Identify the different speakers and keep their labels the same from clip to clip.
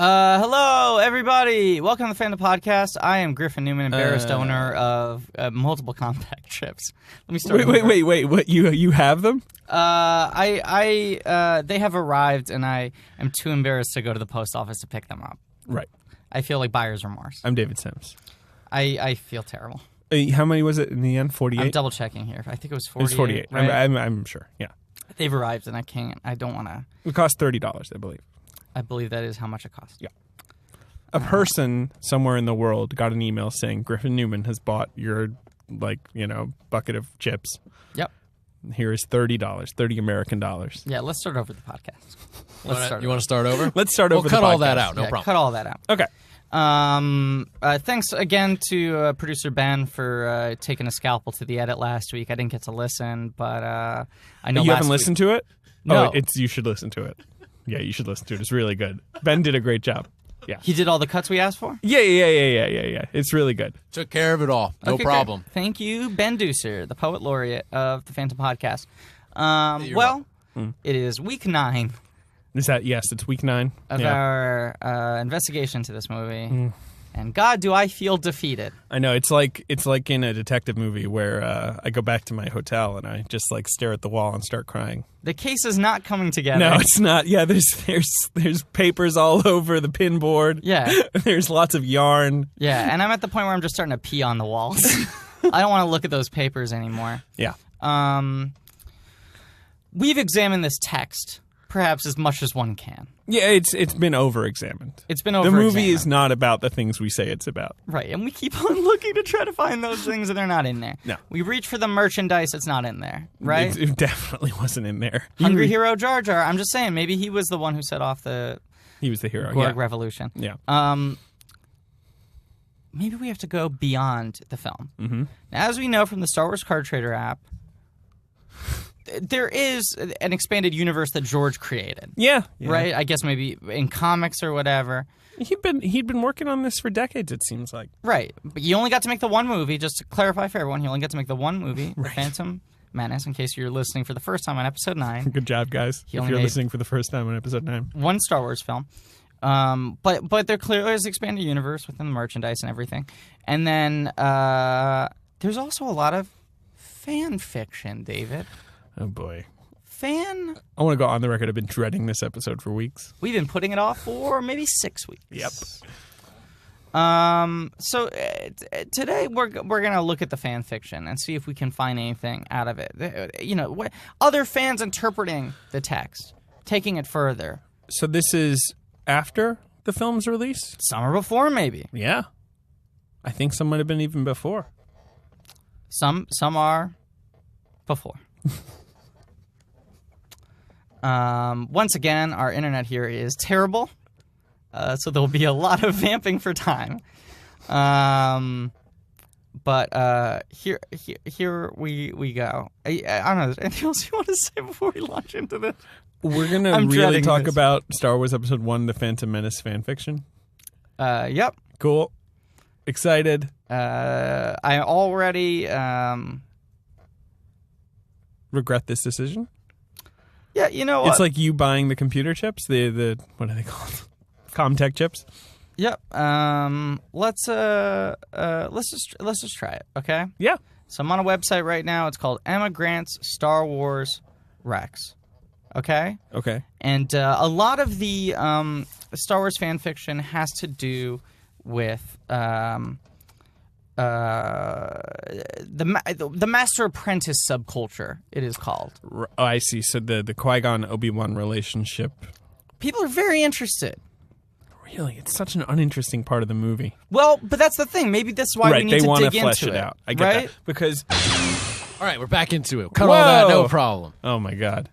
Speaker 1: Hello, everybody. Welcome to the Phantom Podcast. I am Griffin Newman, embarrassed owner of multiple compact chips. Let me start.
Speaker 2: Wait. What you have them?
Speaker 1: They have arrived, and I am too embarrassed to go to the post office to pick them up.
Speaker 2: Right.
Speaker 1: I feel like buyer's remorse.
Speaker 2: I'm David Sims.
Speaker 1: I feel terrible.
Speaker 2: How many was it in the end? 48?
Speaker 1: I'm double checking here. I think it was 48.
Speaker 2: It was 48.
Speaker 1: Right?
Speaker 2: I'm sure. Yeah.
Speaker 1: They've arrived, and I don't want to.
Speaker 2: It cost $30, I believe.
Speaker 1: I believe that is how much it cost.
Speaker 2: Yeah. A person somewhere in the world got an email saying Griffin Newman has bought your, bucket of chips.
Speaker 1: Yep.
Speaker 2: Here is $30, 30 American dollars.
Speaker 1: Yeah, let's start over the podcast.
Speaker 3: You want to start over?
Speaker 2: Let's start over the podcast.
Speaker 3: Cut all that out. No problem.
Speaker 1: Cut all that out.
Speaker 2: Okay.
Speaker 1: Thanks again to producer Ben for taking a scalpel to the edit last week. I didn't get to listen, but I know
Speaker 2: you haven't listened to it?
Speaker 1: No.
Speaker 2: Oh, you should listen to it. Yeah, you should listen to it. It's really good. Ben did a great job. Yeah.
Speaker 1: He did all the cuts we asked for?
Speaker 2: Yeah. It's really good.
Speaker 3: Took care of it all. No problem.
Speaker 1: Great. Thank you, Ben Deucer, the poet laureate of the Phantom Podcast. It is week 9.
Speaker 2: Is that, yes, it's week 9.
Speaker 1: Of our investigation to this movie. And God, do I feel defeated.
Speaker 2: I know. It's like in a detective movie where I go back to my hotel and I just stare at the wall and start crying.
Speaker 1: The case is not coming together.
Speaker 2: No, it's not. Yeah, there's papers all over the pinboard.
Speaker 1: Yeah.
Speaker 2: There's lots of yarn.
Speaker 1: Yeah, and I'm at the point where I'm just starting to pee on the walls. I don't want to look at those papers anymore.
Speaker 2: Yeah.
Speaker 1: We've examined this text perhaps as much as one can.
Speaker 2: Yeah, it's been over-examined.
Speaker 1: It's been over-examined.
Speaker 2: The movie is not about the things we say it's about.
Speaker 1: Right, and we keep on looking to try to find those things, and they're not in there.
Speaker 2: No.
Speaker 1: We reach for the merchandise, it's not in there, right?
Speaker 2: It definitely wasn't in there.
Speaker 1: Hungry Hero Jar Jar, I'm just saying, maybe he was the one who set off the...
Speaker 2: He was the hero,
Speaker 1: Gorg Revolution.
Speaker 2: Yeah.
Speaker 1: Maybe we have to go beyond the film.
Speaker 2: Mm-hmm.
Speaker 1: Now, as we know from the Star Wars Card Trader app, there is an expanded universe that George created.
Speaker 2: Yeah.
Speaker 1: Right? I guess maybe in comics or whatever.
Speaker 2: He'd been working on this for decades, it seems like.
Speaker 1: Right. But you only got to make the one movie, just to clarify for everyone, you only got to make the one movie, The Phantom Menace, in case you're listening for the first time on episode 9.
Speaker 2: Good job, guys. If you're listening for the first time on episode 9.
Speaker 1: One Star Wars film. But there clearly is expanded universe within the merchandise and everything. And then there's also a lot of fan fiction, David.
Speaker 2: Oh, boy.
Speaker 1: I
Speaker 2: want to go on the record. I've been dreading this episode for weeks.
Speaker 1: We've been putting it off for maybe 6 weeks.
Speaker 2: Yep.
Speaker 1: So today we're going to look at the fan fiction and see if we can find anything out of it. What other fans interpreting the text, taking it further.
Speaker 2: So this is after the film's release?
Speaker 1: Some are before, maybe.
Speaker 2: Yeah. I think some might have been even before.
Speaker 1: Some are before. Once again, our internet here is terrible, so there'll be a lot of vamping for time. But here we go. I don't know. Is there anything else you want to say before we launch into this?
Speaker 2: We're going to really talk about Star Wars Episode 1, The Phantom Menace fan fiction.
Speaker 1: Yep.
Speaker 2: Cool. Excited.
Speaker 1: I already regret
Speaker 2: this decision.
Speaker 1: Yeah, you know what?
Speaker 2: It's like you buying the computer chips, the what are they called? Comtech chips.
Speaker 1: Yep. Let's just try it, okay?
Speaker 2: Yeah.
Speaker 1: So I'm on a website right now. It's called Emma Grant's Star Wars Rex. Okay?
Speaker 2: Okay.
Speaker 1: And a lot of the Star Wars fan fiction has to do with the Master Apprentice subculture, it is called.
Speaker 2: Oh, I see. So the Qui-Gon Obi-Wan relationship.
Speaker 1: People are very interested.
Speaker 2: Really? It's such an uninteresting part of the movie.
Speaker 1: Well, but that's the thing. Maybe that's why we need to dig into it. Right, they want to flesh it out.
Speaker 2: I get that. Because...
Speaker 3: All right, we're back into it. Cut all that, no problem.
Speaker 2: Oh, my God.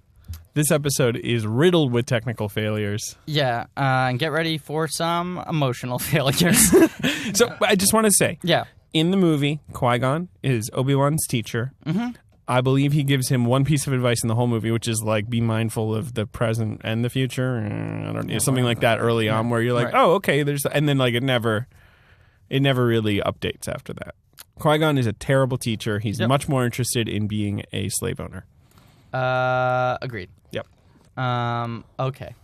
Speaker 2: This episode is riddled with technical failures.
Speaker 1: Yeah, and get ready for some emotional failures.
Speaker 2: So I just want to say,
Speaker 1: yeah,
Speaker 2: in the movie, Qui-Gon is Obi-Wan's teacher.
Speaker 1: Mm-hmm.
Speaker 2: I believe he gives him one piece of advice in the whole movie, which is be mindful of the present and the future. I don't know, something like that early on, where you're like, oh, okay, and then it never really updates after that. Qui-Gon is a terrible teacher. He's much more interested in being a slave owner.
Speaker 1: Agreed.
Speaker 2: Yep.
Speaker 1: Okay.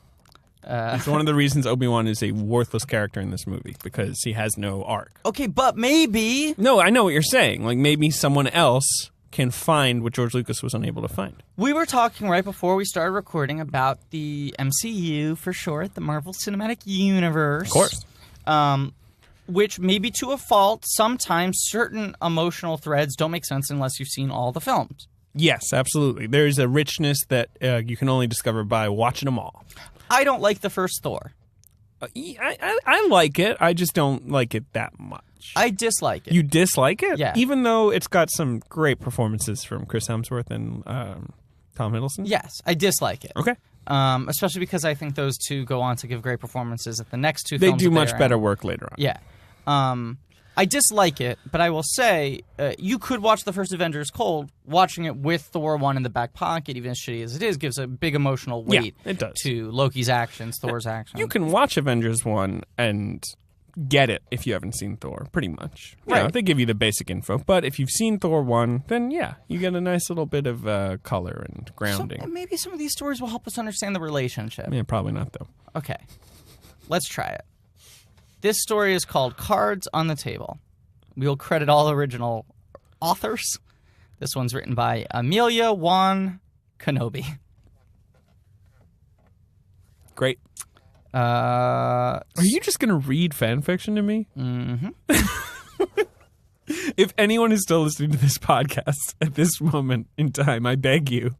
Speaker 2: It's one of the reasons Obi-Wan is a worthless character in this movie, because he has no arc.
Speaker 1: Okay, but maybe...
Speaker 2: No, I know what you're saying. Like, maybe someone else can find what George Lucas was unable to find.
Speaker 1: We were talking right before we started recording about the MCU, for short, the Marvel Cinematic Universe.
Speaker 2: Of course.
Speaker 1: Which, maybe to a fault, sometimes certain emotional threads don't make sense unless you've seen all the films.
Speaker 2: Yes, absolutely. There's a richness that you can only discover by watching them all.
Speaker 1: I don't like the first Thor.
Speaker 2: I like it. I just don't like it that much.
Speaker 1: I dislike it.
Speaker 2: You dislike it?
Speaker 1: Yeah.
Speaker 2: Even though it's got some great performances from Chris Hemsworth and Tom Hiddleston?
Speaker 1: Yes, I dislike it.
Speaker 2: Okay.
Speaker 1: Especially because I think those two go on to give great performances at the next two
Speaker 2: They
Speaker 1: films.
Speaker 2: do much better work later on.
Speaker 1: Yeah. I dislike it, but I will say you could watch the first Avengers cold. Watching it with Thor 1 in the back pocket, even as shitty as it is, gives a big emotional weight
Speaker 2: it does.
Speaker 1: to Loki's actions, Thor's actions.
Speaker 2: You can watch Avengers 1 and get it if you haven't seen Thor, pretty much.
Speaker 1: Right.
Speaker 2: They give you the basic info. But if you've seen Thor 1, then you get a nice little bit of color and grounding.
Speaker 1: So maybe some of these stories will help us understand the relationship.
Speaker 2: Yeah, probably not, though.
Speaker 1: Okay. Let's try it. This story is called Cards on the Table. We will credit all original authors. This one's written by Emilia-Wan Kenobi.
Speaker 2: Great. Are you just going to read fan fiction to me?
Speaker 1: Mm-hmm.
Speaker 2: If anyone is still listening to this podcast at this moment in time, I beg you.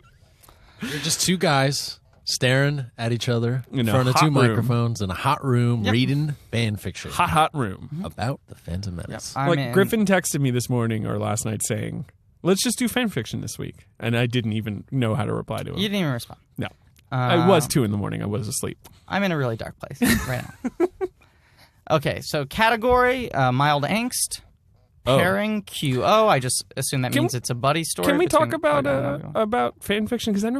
Speaker 3: You're just two guys staring at each other in
Speaker 2: a
Speaker 3: front of
Speaker 2: hot
Speaker 3: two
Speaker 2: room.
Speaker 3: microphones in a hot room reading fan fiction
Speaker 2: Hot room.
Speaker 3: about the Phantom Menace.
Speaker 2: Griffin texted me this morning or last night saying, let's just do fan fiction this week. And I didn't even know how to reply to him.
Speaker 1: You didn't even respond.
Speaker 2: No. I was 2 a.m. I was asleep.
Speaker 1: I'm in a really dark place right now. Okay, so category, mild angst. Pairing, QO. I just assume that means it's a buddy story.
Speaker 2: Can we talk
Speaker 1: between
Speaker 2: about fan fiction? Because I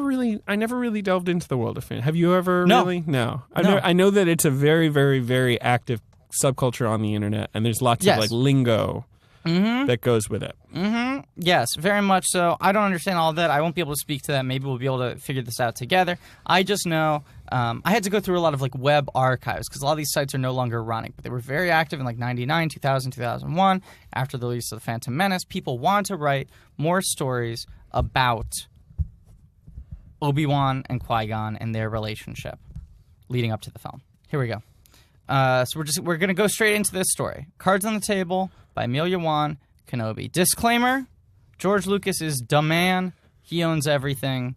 Speaker 2: never really delved into the world of fan. Have you ever really? No. I know that it's a very, very, very active subculture on the internet, and there's lots of lingo that goes with it.
Speaker 1: Mm-hmm. Yes, very much so. I don't understand all of that. I won't be able to speak to that. Maybe we'll be able to figure this out together. I just know I had to go through a lot of web archives because a lot of these sites are no longer running, but they were very active in 99, 2000, 2001. After the release of the Phantom Menace, people wanted to write more stories about Obi-Wan and Qui-Gon and their relationship leading up to the film. Here we go. So we're going to go straight into this story. Cards on the Table by Emilia-Wan Kenobi. Disclaimer, George Lucas is dumb man. He owns everything.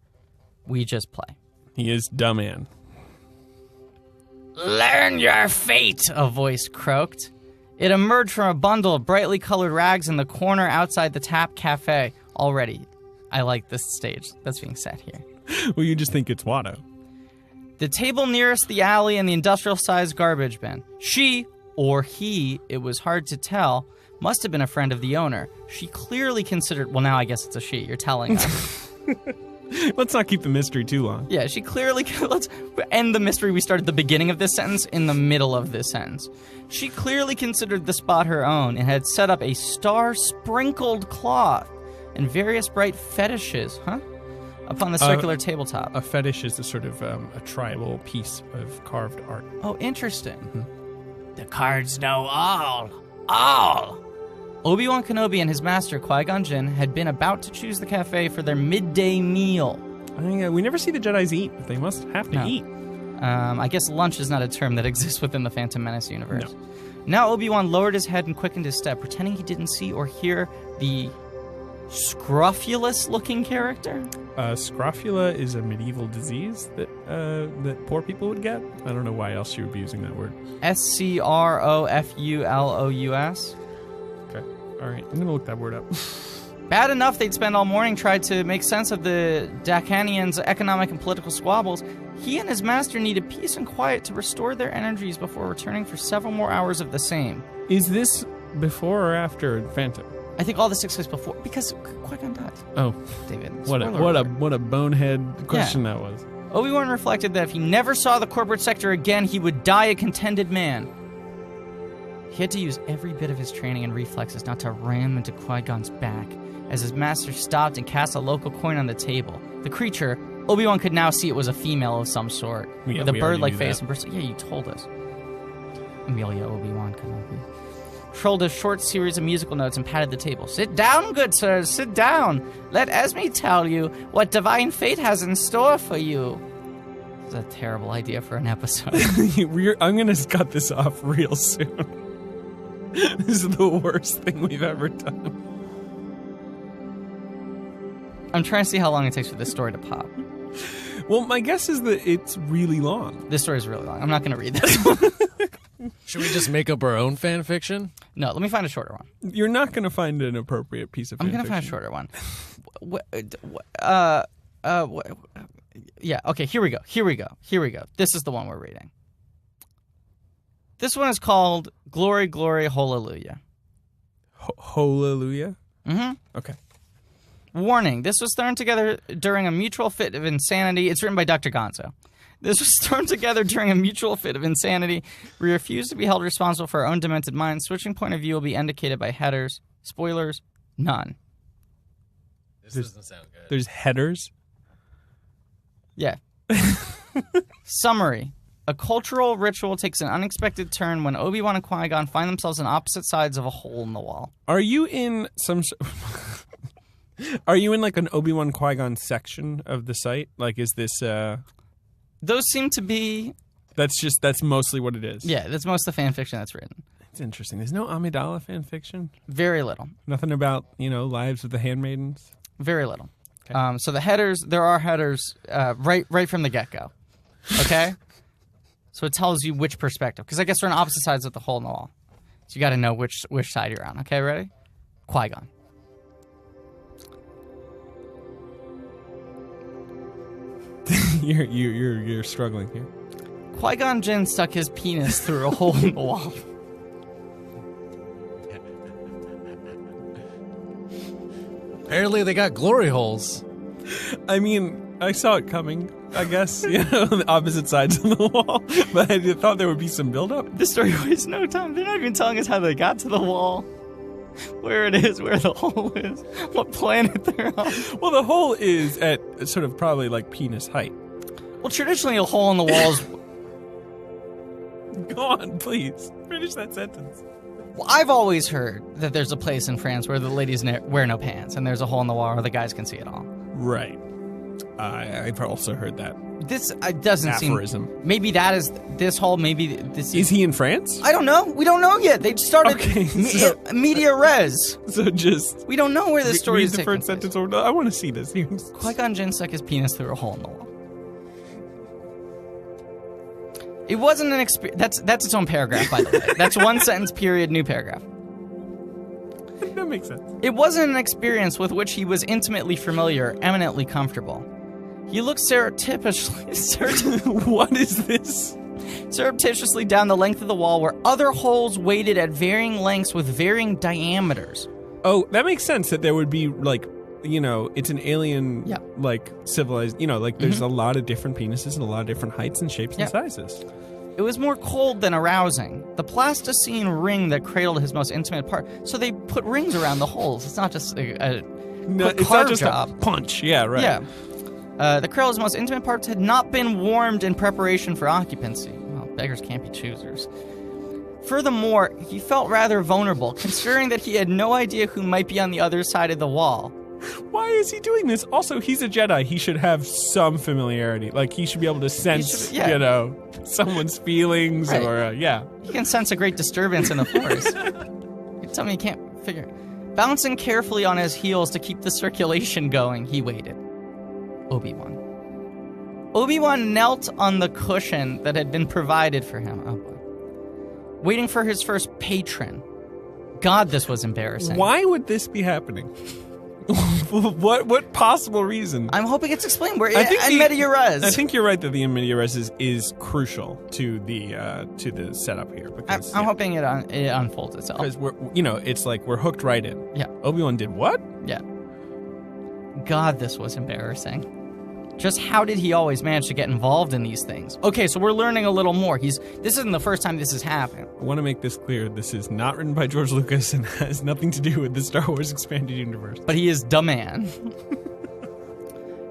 Speaker 1: We just play.
Speaker 2: He is dumb man.
Speaker 1: Learn your fate, a voice croaked. It emerged from a bundle of brightly colored rags in the corner outside the Tap Cafe. Already, I like this stage that's being set here.
Speaker 2: Well, you just think it's Watto.
Speaker 1: The table nearest the alley and the industrial-sized garbage bin. She, or he, it was hard to tell, must have been a friend of the owner. She clearly considered... Well, now I guess it's a she. You're telling us.
Speaker 2: Let's not keep the mystery too long.
Speaker 1: Yeah, she clearly... Let's end the mystery we started at the beginning of this sentence in the middle of this sentence. She clearly considered the spot her own and had set up a star-sprinkled cloth and various bright fetishes, upon the circular tabletop.
Speaker 2: A fetish is a sort of a tribal piece of carved art.
Speaker 1: Oh, interesting. Mm-hmm. The cards know all. Obi-Wan Kenobi and his master, Qui-Gon Jinn, had been about to choose the cafe for their midday meal.
Speaker 2: We never see the Jedis eat, but they must have to eat.
Speaker 1: I guess lunch is not a term that exists within the Phantom Menace universe.
Speaker 2: No.
Speaker 1: Now Obi-Wan lowered his head and quickened his step, pretending he didn't see or hear the scrofulous-looking character.
Speaker 2: Scrofula is a medieval disease that poor people would get. I don't know why else you would be using that word.
Speaker 1: Scrofulous.
Speaker 2: Okay. All right. I'm going to look that word up.
Speaker 1: Bad enough they'd spend all morning trying to make sense of the Dacanians' economic and political squabbles. He and his master needed peace and quiet to restore their energies before returning for several more hours of the same.
Speaker 2: Is this before or after Phantom?
Speaker 1: I think all this takes place before, because Qui-Gon died.
Speaker 2: Oh,
Speaker 1: David.
Speaker 2: What a bonehead question that was.
Speaker 1: Obi-Wan reflected that if he never saw the corporate sector again, he would die a contented man. He had to use every bit of his training and reflexes not to ram into Qui-Gon's back, as his master stopped and cast a local coin on the table. The creature, Obi-Wan could now see it was a female of some sort,
Speaker 2: Yeah,
Speaker 1: with a
Speaker 2: we
Speaker 1: bird-like
Speaker 2: already knew
Speaker 1: face
Speaker 2: that.
Speaker 1: and person. Yeah, you told us. Emilia-Wan Kenobi trolled a short series of musical notes and patted the table. "Sit down, good sirs, sit down. Let Esme tell you what divine fate has in store for you." It's a terrible idea for an episode.
Speaker 2: I'm going to cut this off real soon. This is the worst thing we've ever done.
Speaker 1: I'm trying to see how long it takes for this story to pop.
Speaker 2: Well, my guess is that it's really long.
Speaker 1: This story is really long. I'm not going to read this one.
Speaker 3: Should we just make up our own fan fiction?
Speaker 1: No, let me find a shorter one.
Speaker 2: You're not going to find an appropriate piece of
Speaker 1: I'm
Speaker 2: fan
Speaker 1: going to find a
Speaker 2: fiction.
Speaker 1: shorter one. Yeah, okay, here we go. This is the one we're reading. This one is called Glory, Glory, Hallelujah.
Speaker 2: Hallelujah?
Speaker 1: Mm-hmm.
Speaker 2: Okay.
Speaker 1: Warning, this was thrown together during a mutual fit of insanity. It's written by Dr. Gonzo. This was thrown together during a mutual fit of insanity. We refuse to be held responsible for our own demented minds. Switching point of view will be indicated by headers. Spoilers, none.
Speaker 3: This doesn't sound good.
Speaker 2: There's headers.
Speaker 1: Yeah. Summary. A cultural ritual takes an unexpected turn when Obi-Wan and Qui-Gon find themselves on opposite sides of a hole in the wall.
Speaker 2: Are you in some... Are you in like an Obi-Wan Qui-Gon section of the site? Like, is this...
Speaker 1: Those seem to be...
Speaker 2: That's mostly what it is.
Speaker 1: Yeah, that's most of the fan fiction that's written.
Speaker 2: It's interesting. There's no Amidala fan fiction?
Speaker 1: Very little.
Speaker 2: Nothing about, Lives of the Handmaidens?
Speaker 1: Very little.
Speaker 2: Okay.
Speaker 1: So the headers, there are headers right from the get-go. Okay? So it tells you which perspective. Because I guess we're on opposite sides of the hole in the wall. So you got to know which side you're on. Okay, ready? Qui-Gon.
Speaker 2: You're struggling here.
Speaker 1: Qui-Gon Jinn stuck his penis through a hole in the wall.
Speaker 3: Apparently they got glory holes.
Speaker 2: I mean, I saw it coming, I guess, on the opposite sides of the wall, but I thought there would be some buildup.
Speaker 1: This story wastes no time. They're not even telling us how they got to the wall, where it is, where the hole is, what planet they're on.
Speaker 2: Well, the hole is at sort of probably like penis height.
Speaker 1: Well, traditionally a hole in the wall is...
Speaker 2: Go on, please. Finish that sentence.
Speaker 1: Well, I've always heard that there's a place in France where the ladies wear no pants, and there's a hole in the wall where the guys can see it all.
Speaker 2: Right. I've also heard that.
Speaker 1: This doesn't
Speaker 2: Aphorism.
Speaker 1: seem... Maybe that is this hole, maybe this
Speaker 2: Is he in France?
Speaker 1: I don't know. We don't know yet. They started
Speaker 2: Okay, so-
Speaker 1: media res.
Speaker 2: So just
Speaker 1: We don't know where this story
Speaker 2: read
Speaker 1: is
Speaker 2: the
Speaker 1: taking
Speaker 2: first
Speaker 1: place.
Speaker 2: sentence. Or I want to see this.
Speaker 1: Qui-Gon Jinn stuck his penis through a hole in the wall. It wasn't an experience. That's its own paragraph, by the way. That's one sentence, period, new paragraph.
Speaker 2: That makes sense.
Speaker 1: It wasn't an experience with which he was intimately familiar, eminently comfortable. He looked
Speaker 2: What is this?
Speaker 1: surreptitiously down the length of the wall where other holes waited at varying lengths with varying diameters.
Speaker 2: Oh, that makes sense that there would be, like, it's an alien,
Speaker 1: Yeah.
Speaker 2: like, civilized, there's a lot of different penises and a lot of different heights and shapes
Speaker 1: Yeah.
Speaker 2: and sizes.
Speaker 1: It was more cold than arousing. The plasticine ring that cradled his most intimate part. So they put rings around the holes. It's not just a
Speaker 2: No,
Speaker 1: quick
Speaker 2: it's
Speaker 1: car
Speaker 2: not just
Speaker 1: job.
Speaker 2: a punch. Yeah, right.
Speaker 1: Yeah. The cradle's most intimate parts had not been warmed in preparation for occupancy. Well, beggars can't be choosers. Furthermore, he felt rather vulnerable, considering that he had no idea who might be on the other side of the wall.
Speaker 2: Why is he doing this? Also, he's a Jedi. He should have some familiarity. Like, he should be able to sense, someone's feelings
Speaker 1: Right.
Speaker 2: or,
Speaker 1: He can sense a great disturbance in the force. You tell me he can't figure. Bouncing carefully on his heels to keep the circulation going, he waited. Obi-Wan. Obi-Wan knelt on the cushion that had been provided for him. Oh boy. Waiting for his first patron. God, this was embarrassing.
Speaker 2: Why would this be happening? What possible reason?
Speaker 1: I'm hoping it's explained. Where
Speaker 2: I think
Speaker 1: and media res.
Speaker 2: I think you're right that the media res is crucial to the setup here. Because
Speaker 1: I'm hoping it unfolds itself.
Speaker 2: Because it's like we're hooked right in.
Speaker 1: Yeah.
Speaker 2: Obi-Wan did what?
Speaker 1: Yeah. God, this was embarrassing. Just how did he always manage to get involved in these things? Okay, so we're learning a little more. This isn't the first time this has happened.
Speaker 2: I want to make this clear. This is not written by George Lucas and has nothing to do with the Star Wars Expanded Universe.
Speaker 1: But he is the man.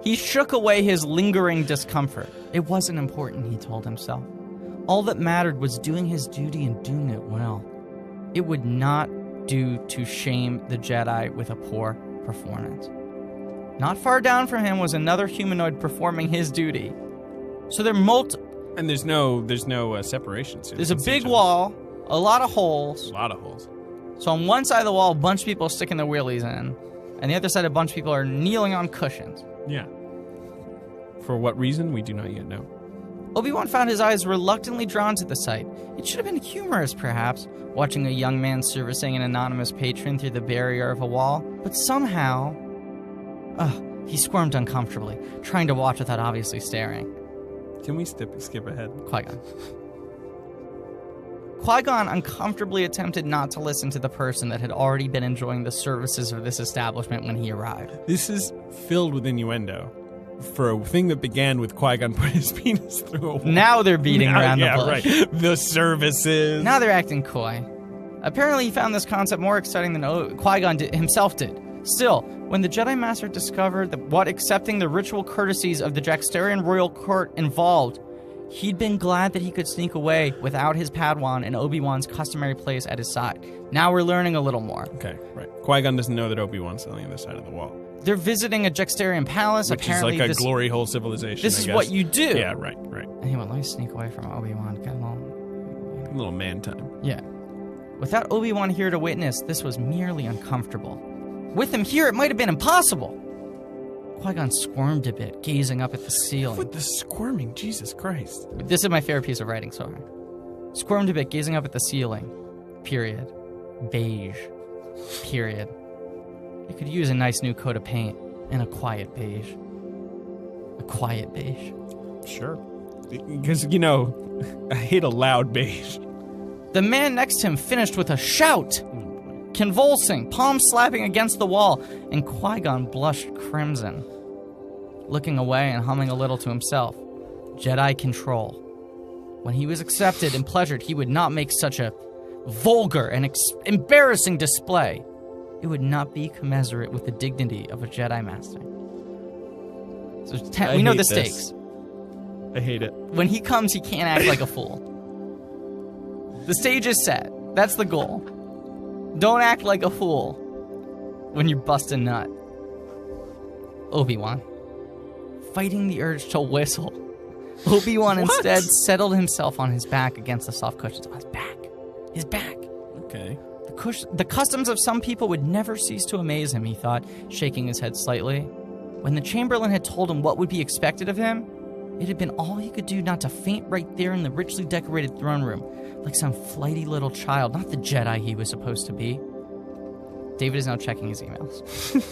Speaker 1: He shook away his lingering discomfort. It wasn't important, he told himself. All that mattered was doing his duty and doing it well. It would not do to shame the Jedi with a poor performance. Not far down from him was another humanoid performing his duty. So they're
Speaker 2: And there's no separation. So
Speaker 1: there's a big wall, a lot of holes.
Speaker 2: A lot of holes.
Speaker 1: So on one side of the wall, a bunch of people are sticking their wheelies in. And the other side, a bunch of people are kneeling on cushions.
Speaker 2: Yeah. For what reason, we do not yet know.
Speaker 1: Obi-Wan found his eyes reluctantly drawn to the sight. It should have been humorous, perhaps, watching a young man servicing an anonymous patron through the barrier of a wall. But somehow... he squirmed uncomfortably, trying to watch without obviously staring.
Speaker 2: Can we skip ahead?
Speaker 1: Qui-Gon. Qui-Gon uncomfortably attempted not to listen to the person that had already been enjoying the services of this establishment when he arrived.
Speaker 2: This is filled with innuendo for a thing that began with Qui-Gon putting his penis through a wall.
Speaker 1: Now they're beating around the bush.
Speaker 2: Right. The services.
Speaker 1: Now they're acting coy. Apparently he found this concept more exciting than Qui-Gon himself did. Still, when the Jedi Master discovered what accepting the ritual courtesies of the Jaxterian royal court involved, he'd been glad that he could sneak away without his Padawan in Obi-Wan's customary place at his side. Now we're learning a little more.
Speaker 2: Okay, right. Qui-Gon doesn't know that Obi-Wan's on the other side of the wall.
Speaker 1: They're visiting a Jaxterian palace.
Speaker 2: Which
Speaker 1: Apparently
Speaker 2: is like a glory hole civilization,
Speaker 1: This is what you do.
Speaker 2: Yeah, right.
Speaker 1: And he went, let me sneak away from Obi-Wan. Get along.
Speaker 2: A little man time.
Speaker 1: Yeah. Without Obi-Wan here to witness, this was merely uncomfortable. With him here, it might have been impossible. Qui-Gon squirmed a bit, gazing up at the ceiling.
Speaker 2: With the squirming, Jesus Christ.
Speaker 1: This is my favorite piece of writing so far. Squirmed a bit, gazing up at the ceiling. Period. Beige. Period. You could use a nice new coat of paint and a quiet beige. A quiet beige.
Speaker 2: Sure. Because, I hate a loud beige.
Speaker 1: The man next to him finished with a shout. Convulsing, palms slapping against the wall, and Qui-Gon blushed crimson. Looking away and humming a little to himself. Jedi control. When he was accepted and pleasured, he would not make such a vulgar and embarrassing display. It would not be commensurate with the dignity of a Jedi Master. So we know the stakes.
Speaker 2: I hate it.
Speaker 1: When he comes, he can't act like a fool. The stage is set. That's the goal. Don't act like a fool when you bust a nut. Obi-Wan. Fighting the urge to whistle, Obi-Wan instead settled himself on his back against the soft cushions. On his back. His back.
Speaker 2: Okay.
Speaker 1: The customs of some people would never cease to amaze him, he thought, shaking his head slightly. When the Chamberlain had told him what would be expected of him, it had been all he could do not to faint right there in the richly decorated throne room, like some flighty little child, not the Jedi he was supposed to be. David is now checking his emails.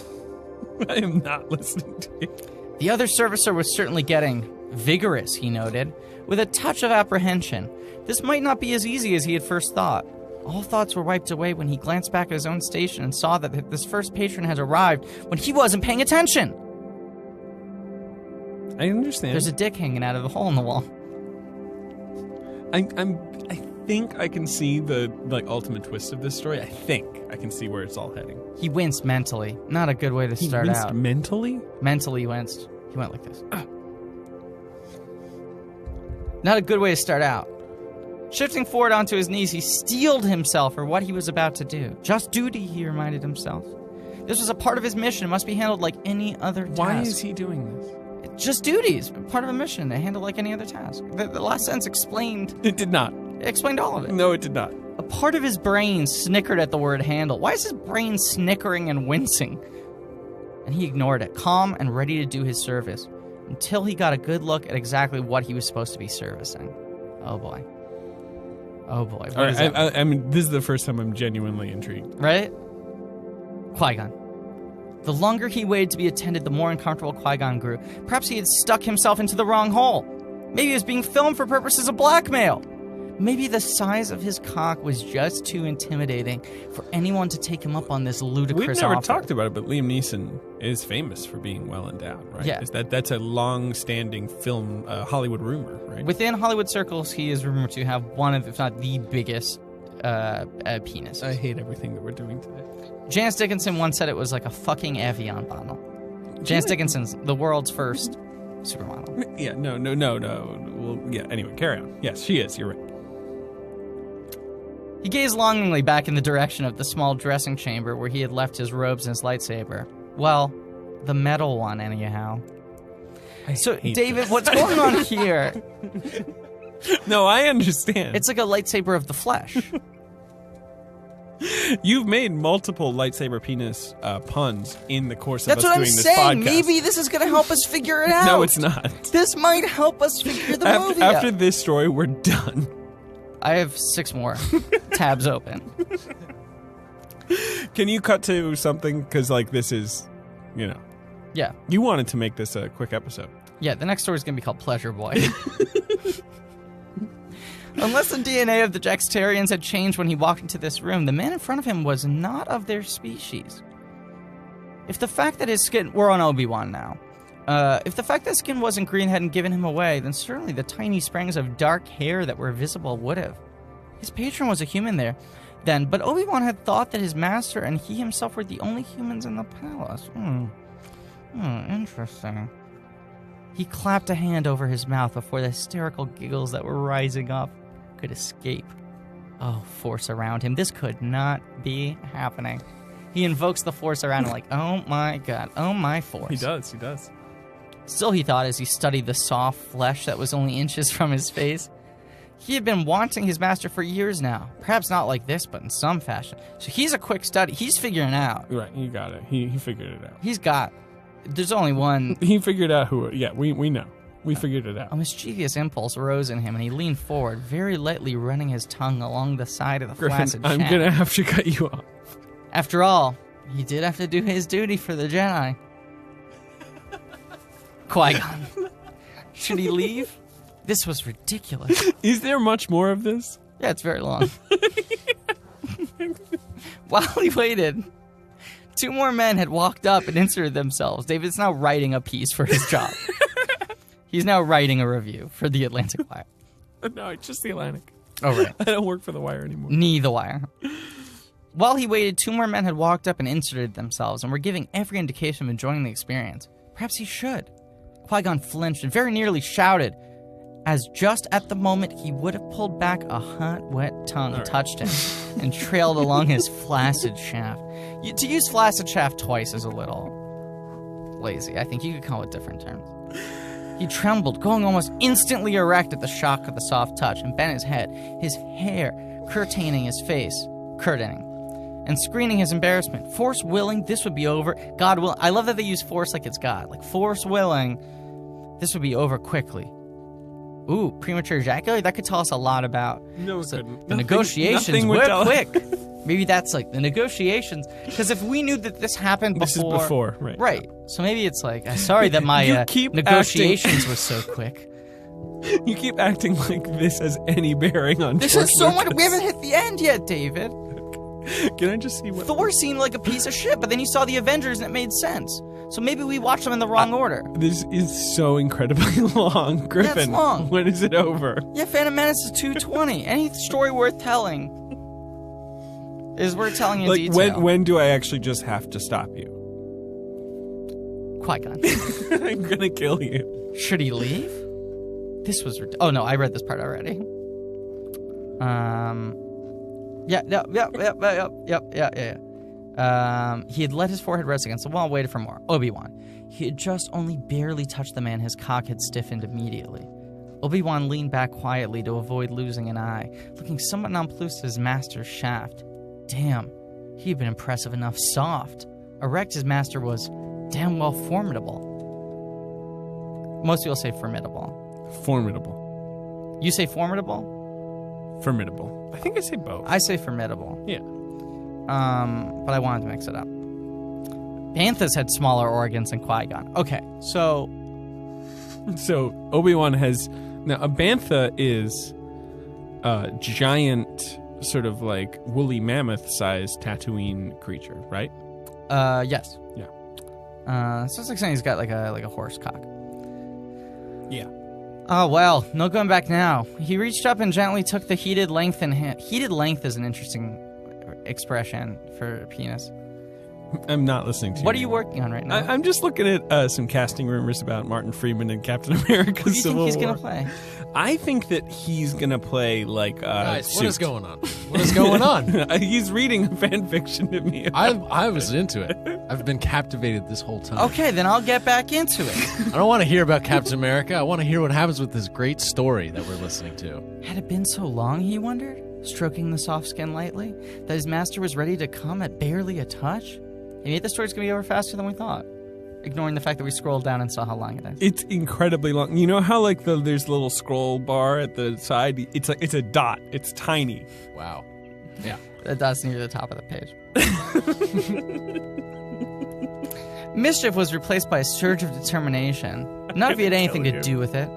Speaker 2: I am not listening to you.
Speaker 1: The other servicer was certainly getting vigorous, he noted, with a touch of apprehension. This might not be as easy as he had first thought. All thoughts were wiped away when he glanced back at his own station and saw that this first patron had arrived when he wasn't paying attention.
Speaker 2: I understand.
Speaker 1: There's a dick hanging out of the hole in the wall.
Speaker 2: I think I can see the ultimate twist of this story. I think I can see where it's all heading.
Speaker 1: He winced mentally. Not a good way to start
Speaker 2: He winced
Speaker 1: out.
Speaker 2: mentally?
Speaker 1: Mentally winced. He went like this. Not a good way to start out. Shifting forward onto his knees, he steeled himself for what he was about to do. Just duty, he reminded himself. This was a part of his mission. It must be handled like any other task.
Speaker 2: Why is he doing this?
Speaker 1: Just duties. Part of a mission. They handle like any other task. The last sentence explained...
Speaker 2: It did not.
Speaker 1: It explained all of it.
Speaker 2: No, it did not.
Speaker 1: A part of his brain snickered at the word handle. Why is his brain snickering and wincing? And he ignored it, calm and ready to do his service, until he got a good look at exactly what he was supposed to be servicing. Oh boy. Oh boy.
Speaker 2: All right, I mean, this is the first time I'm genuinely intrigued.
Speaker 1: Right? Qui-Gon. The longer he waited to be attended, the more uncomfortable Qui-Gon grew. Perhaps he had stuck himself into the wrong hole. Maybe he was being filmed for purposes of blackmail. Maybe the size of his cock was just too intimidating for anyone to take him up on this ludicrous
Speaker 2: We've never
Speaker 1: offer.
Speaker 2: talked about it, but Liam Neeson is famous for being well endowed, right?
Speaker 1: Yeah.
Speaker 2: That's a long-standing film, Hollywood rumor, right?
Speaker 1: Within Hollywood circles, he is rumored to have one of, if not the biggest, penis.
Speaker 2: I hate everything that we're doing today.
Speaker 1: Janice Dickinson once said it was like a fucking Evian bottle. Janice Dickinson's the world's first supermodel.
Speaker 2: Yeah, no. Well, yeah, anyway, carry on. Yes, she is. You're right.
Speaker 1: He gazed longingly back in the direction of the small dressing chamber where he had left his robes and his lightsaber. Well, the metal one, anyhow. So, David, what's going on here?
Speaker 2: No, I understand.
Speaker 1: It's like a lightsaber of the flesh.
Speaker 2: You've made multiple lightsaber penis puns in the course of
Speaker 1: That's
Speaker 2: us
Speaker 1: what
Speaker 2: doing
Speaker 1: I'm
Speaker 2: this
Speaker 1: saying.
Speaker 2: podcast.
Speaker 1: Maybe this is going to help us figure it out.
Speaker 2: No, it's not.
Speaker 1: This might help us figure the movie out.
Speaker 2: After this story, we're done.
Speaker 1: I have 6 more tabs open.
Speaker 2: Can you cut to something? Because, like, this is,
Speaker 1: Yeah.
Speaker 2: You wanted to make this a quick episode.
Speaker 1: Yeah, the next story is going to be called Pleasure Boy. Unless the DNA of the Jaxtarians had changed when he walked into this room, the man in front of him was not of their species. If the fact that his skin... We're on Obi-Wan now. If the fact that his skin wasn't green hadn't given him away, then certainly the tiny strands of dark hair that were visible would have. His patron was a human there then, but Obi-Wan had thought that his master and he himself were the only humans in the palace. Interesting. He clapped a hand over his mouth before the hysterical giggles that were rising up could escape. Oh, force around him. This could not be happening. He invokes the force around him like, oh my god, oh my force.
Speaker 2: He does.
Speaker 1: Still, he thought as he studied the soft flesh that was only inches from his face. He had been wanting his master for years now. Perhaps not like this, but in some fashion. So he's a quick study. He's figuring out.
Speaker 2: Right, you got it. He figured it out.
Speaker 1: He's got... There's only one...
Speaker 2: He figured out who... Yeah, we know. We figured it out.
Speaker 1: A mischievous impulse rose in him, and he leaned forward, very lightly running his tongue along the side of the flaccid
Speaker 2: Griffin, I'm
Speaker 1: shaft.
Speaker 2: going to have to cut you off.
Speaker 1: After all, he did have to do his duty for the Jedi. Qui-Gon. Should he leave? This was ridiculous.
Speaker 2: Is there much more of this?
Speaker 1: Yeah, it's very long. While he waited, 2 more men had walked up and inserted themselves. David's now writing a piece for his job. He's now writing a review for the Atlantic Wire.
Speaker 2: No, it's just the Atlantic.
Speaker 1: Oh, right.
Speaker 2: I don't work for the Wire anymore.
Speaker 1: The Wire. While he waited, 2 more men had walked up and inserted themselves and were giving every indication of enjoying the experience. Perhaps he should. Qui-Gon flinched and very nearly shouted, as just at the moment he would have pulled back, a hot, wet tongue touched him and trailed along his flaccid shaft. To use flaccid shaft twice is a little lazy. I think you could call it different terms. He trembled, going almost instantly erect at the shock of the soft touch, and bent his head, his hair curtaining his face, and screening his embarrassment. Force willing, this would be over. God willing. I love that they use force like it's God. Like, force willing, this would be over quickly. Ooh, premature ejaculate? That could tell us a lot about the negotiations. We're quick. Maybe that's like the negotiations. Because if we knew that this happened before...
Speaker 2: This is before, right.
Speaker 1: Right. So maybe it's like, sorry that my negotiations were so quick.
Speaker 2: You keep acting like this has any bearing on
Speaker 1: This
Speaker 2: George
Speaker 1: is so
Speaker 2: Lucas.
Speaker 1: much... We haven't hit the end yet, David.
Speaker 2: Can I just see what...
Speaker 1: Thor seemed like a piece of shit, but then you saw the Avengers and it made sense. So maybe we watched them in the wrong order.
Speaker 2: This is so incredibly long. Griffin,
Speaker 1: That's long.
Speaker 2: When is it over?
Speaker 1: Yeah, Phantom Menace is 220. Any story worth telling is worth telling in detail.
Speaker 2: When do I actually just have to stop you?
Speaker 1: Qui-Gon.
Speaker 2: I'm gonna kill you. Should
Speaker 1: he leave? This was... Oh, no, I read this part already. Yep. He had let his forehead rest against the wall and waited for more. Obi-Wan. He had just only barely touched the man. His cock had stiffened immediately. Obi-Wan leaned back quietly to avoid losing an eye, looking somewhat nonplussed at his master's shaft. Damn, he had been impressive enough soft. Erect, his master was damn well formidable. Most people say formidable.
Speaker 2: Formidable.
Speaker 1: You say formidable?
Speaker 2: Formidable. I think I say both.
Speaker 1: I say formidable.
Speaker 2: Yeah.
Speaker 1: But I wanted to mix it up. Banthas had smaller organs than Qui-Gon. Okay, so
Speaker 2: Obi-Wan has... Now, a Bantha is a giant, sort of like woolly mammoth-sized Tatooine creature, right?
Speaker 1: Yes.
Speaker 2: Yeah.
Speaker 1: So it's like saying he's got like a horse cock.
Speaker 2: Yeah.
Speaker 1: Oh, well, no going back now. He reached up and gently took the heated length in hand. Heated length is an interesting expression for penis.
Speaker 2: I'm not listening to you.
Speaker 1: What are you working on right now?
Speaker 2: I'm just looking at some casting rumors about Martin Freeman and Captain America
Speaker 1: Who do you
Speaker 2: Civil
Speaker 1: think he's
Speaker 2: War.
Speaker 1: going to play?
Speaker 2: I think that he's going to play, like,
Speaker 3: Guys, what
Speaker 2: Soot.
Speaker 3: is going on? What is going on?
Speaker 2: He's reading a fan fiction to me.
Speaker 3: I was into it. I've been captivated this whole time.
Speaker 1: Okay, then I'll get back into it.
Speaker 3: I don't want to hear about Captain America. I want to hear what happens with this great story that we're listening to.
Speaker 1: Had it been so long, he wondered, stroking the soft skin lightly, that his master was ready to come at barely a touch? And yet the story's going to be over faster than we thought, ignoring the fact that we scrolled down and saw how long it is.
Speaker 2: It's incredibly long. You know how, like, there's a little scroll bar at the side? It's a dot. It's tiny.
Speaker 3: Wow. Yeah.
Speaker 1: That's near the top of the page. Mischief was replaced by a surge of determination. Not if he had anything to do with it.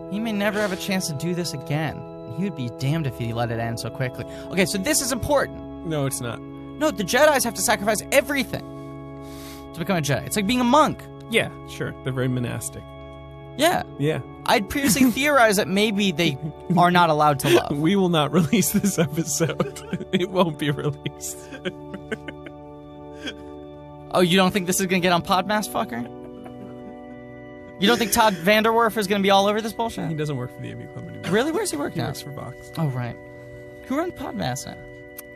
Speaker 1: He may never have a chance to do this again. He would be damned if he let it end so quickly. Okay, so this is important.
Speaker 2: No, it's not.
Speaker 1: No, the Jedis have to sacrifice everything to become a Jedi. It's like being a monk.
Speaker 2: Yeah, sure. They're very monastic.
Speaker 1: Yeah.
Speaker 2: Yeah.
Speaker 1: I'd previously theorized that maybe they are not allowed to love.
Speaker 2: We will not release this episode. It won't be released.
Speaker 1: Oh, you don't think this is going to get on Podmas, fucker? You don't think Todd Vanderwerf is going to be all over this
Speaker 2: He
Speaker 1: bullshit?
Speaker 2: doesn't work for the AV Club anymore.
Speaker 1: Really? Where's he working
Speaker 2: He
Speaker 1: now?
Speaker 2: works for Vox.
Speaker 1: Oh, right. Who runs Podmas now?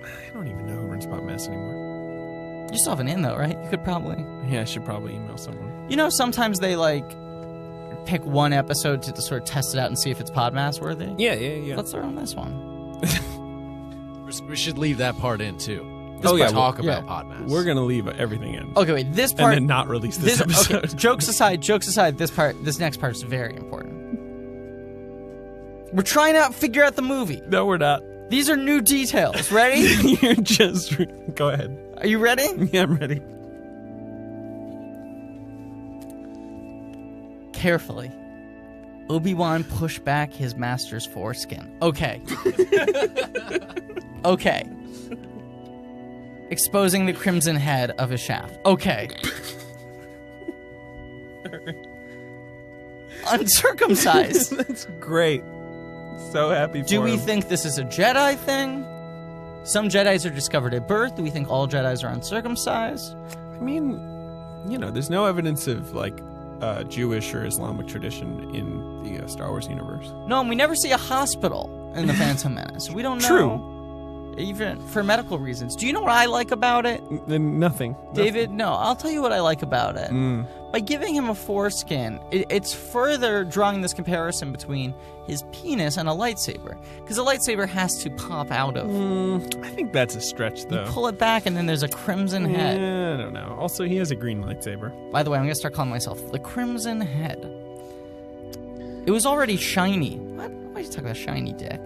Speaker 2: I don't even know who runs Spotmass anymore.
Speaker 1: You still have an in, though, right? You could probably...
Speaker 2: Yeah, I should probably email someone.
Speaker 1: You know, sometimes they, like, pick one episode to sort of test it out and see if it's Podmas worthy.
Speaker 2: Yeah.
Speaker 1: Let's throw on this one.
Speaker 3: We should leave that part in, too. Talk about Podmas.
Speaker 2: We're going to leave everything in.
Speaker 1: Okay, wait, this part...
Speaker 2: And then not release this episode.
Speaker 1: Okay, jokes aside, this next part is very important. We're trying to figure out the movie.
Speaker 2: No, we're not.
Speaker 1: These are new details. Ready?
Speaker 2: You're just... Go ahead.
Speaker 1: Are you ready?
Speaker 2: Yeah, I'm ready.
Speaker 1: Carefully, Obi-Wan pushed back his master's foreskin. Okay. Okay. Exposing the crimson head of his shaft. Okay. Uncircumcised.
Speaker 2: That's great. So happy for
Speaker 1: Do we
Speaker 2: him.
Speaker 1: think this is a Jedi thing? Some Jedis are discovered at birth. Do we think all Jedis are uncircumcised?
Speaker 2: I mean, you know, there's no evidence of, like, Jewish or Islamic tradition in the Star Wars universe.
Speaker 1: No, and we never see a hospital in the Phantom Menace. We don't know.
Speaker 2: True.
Speaker 1: Even for medical reasons. Do you know what I like about it?
Speaker 2: Then nothing.
Speaker 1: David, no, I'll tell you what I like about it.
Speaker 2: Mm.
Speaker 1: By giving him a foreskin, it's further drawing this comparison between his penis and a lightsaber. Because a lightsaber has to pop out of.
Speaker 2: I think that's a stretch, though.
Speaker 1: You pull it back and then there's a crimson head.
Speaker 2: I don't know. Also, he has a green lightsaber.
Speaker 1: By the way, I'm going to start calling myself the Crimson Head. It was already shiny. What? Why are you talking about shiny dick?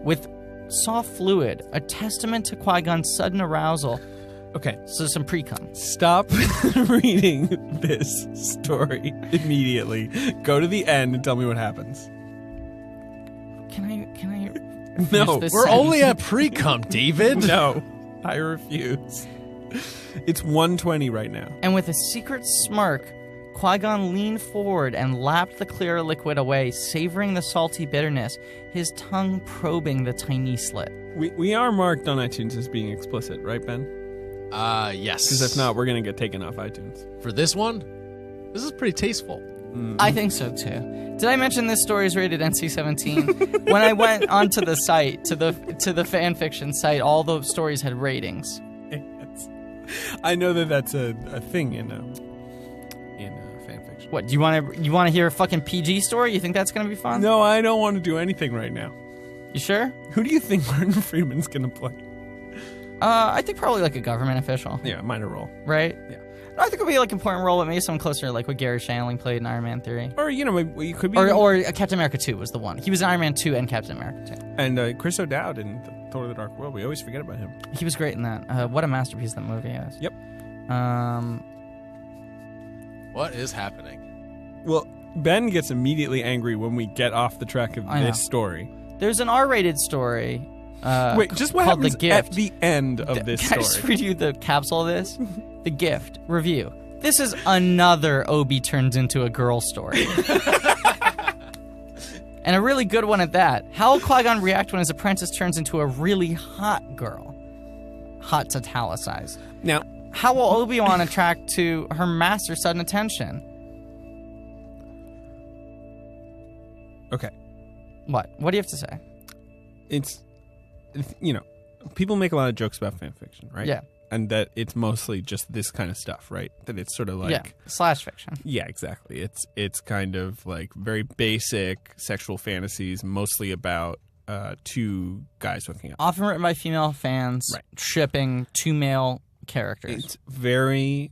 Speaker 1: With soft fluid, a testament to Qui-Gon's sudden arousal.
Speaker 2: Okay.
Speaker 1: So some pre-cum.
Speaker 2: Stop reading this story immediately. Go to the end and tell me what happens.
Speaker 1: Can I
Speaker 2: No,
Speaker 1: finish this
Speaker 3: We're
Speaker 1: sentence?
Speaker 3: only at pre-cum, David.
Speaker 2: No, I refuse. It's 1:20 right now.
Speaker 1: And with a secret smirk, Qui-Gon leaned forward and lapped the clear liquid away, savoring the salty bitterness, his tongue probing the tiny slit.
Speaker 2: We are marked on iTunes as being explicit, right, Ben?
Speaker 3: Yes.
Speaker 2: Because if not, we're going to get taken off iTunes.
Speaker 3: For this one, this is pretty tasteful.
Speaker 1: I think so too. Did I mention this story is rated NC-17? When I went onto the site, to the fan fiction site, all the stories had ratings.
Speaker 2: I know that that's a thing in fan fiction.
Speaker 1: What, you want to hear a fucking PG story? You think that's going to be fun?
Speaker 2: No, I don't want to do anything right now.
Speaker 1: You sure?
Speaker 2: Who do you think Martin Freeman's going to play?
Speaker 1: I think probably like a government official.
Speaker 2: Yeah, minor role.
Speaker 1: Right?
Speaker 2: Yeah.
Speaker 1: No, I think it'll be like an important role, but maybe someone closer to like what Gary Shandling played in Iron Man 3.
Speaker 2: Or, you know, maybe you could be...
Speaker 1: Or Captain America 2 was the one. He was in Iron Man 2 and Captain America 2.
Speaker 2: And Chris O'Dowd in Thor of the Dark World. We always forget about him.
Speaker 1: He was great in that. What a masterpiece that movie is.
Speaker 2: Yep.
Speaker 3: What is happening?
Speaker 2: Well, Ben gets immediately angry when we get off the track of
Speaker 1: I know.
Speaker 2: this story.
Speaker 1: There's an R-rated story.
Speaker 2: Wait, just what
Speaker 1: called
Speaker 2: happens
Speaker 1: The Gift.
Speaker 2: at the end of this
Speaker 1: Can I just
Speaker 2: story?
Speaker 1: read you the capsule of this? The Gift. Review. This is another Obi turns into a girl story. And a really good one at that. How will Qui-Gon react when his apprentice turns into a really hot girl? Hot's italicized.
Speaker 2: Now,
Speaker 1: How will Obi-Wan attract to her master's sudden attention?
Speaker 2: Okay.
Speaker 1: What? What do you have to say?
Speaker 2: It's people make a lot of jokes about fan fiction, right?
Speaker 1: Yeah.
Speaker 2: And that it's mostly just this kind of stuff, right? That it's sort of like
Speaker 1: slash fiction.
Speaker 2: Yeah, exactly. It's kind of like very basic sexual fantasies, mostly about two guys hooking up.
Speaker 1: Often written by female fans,
Speaker 2: right.
Speaker 1: Shipping two male characters.
Speaker 2: It's very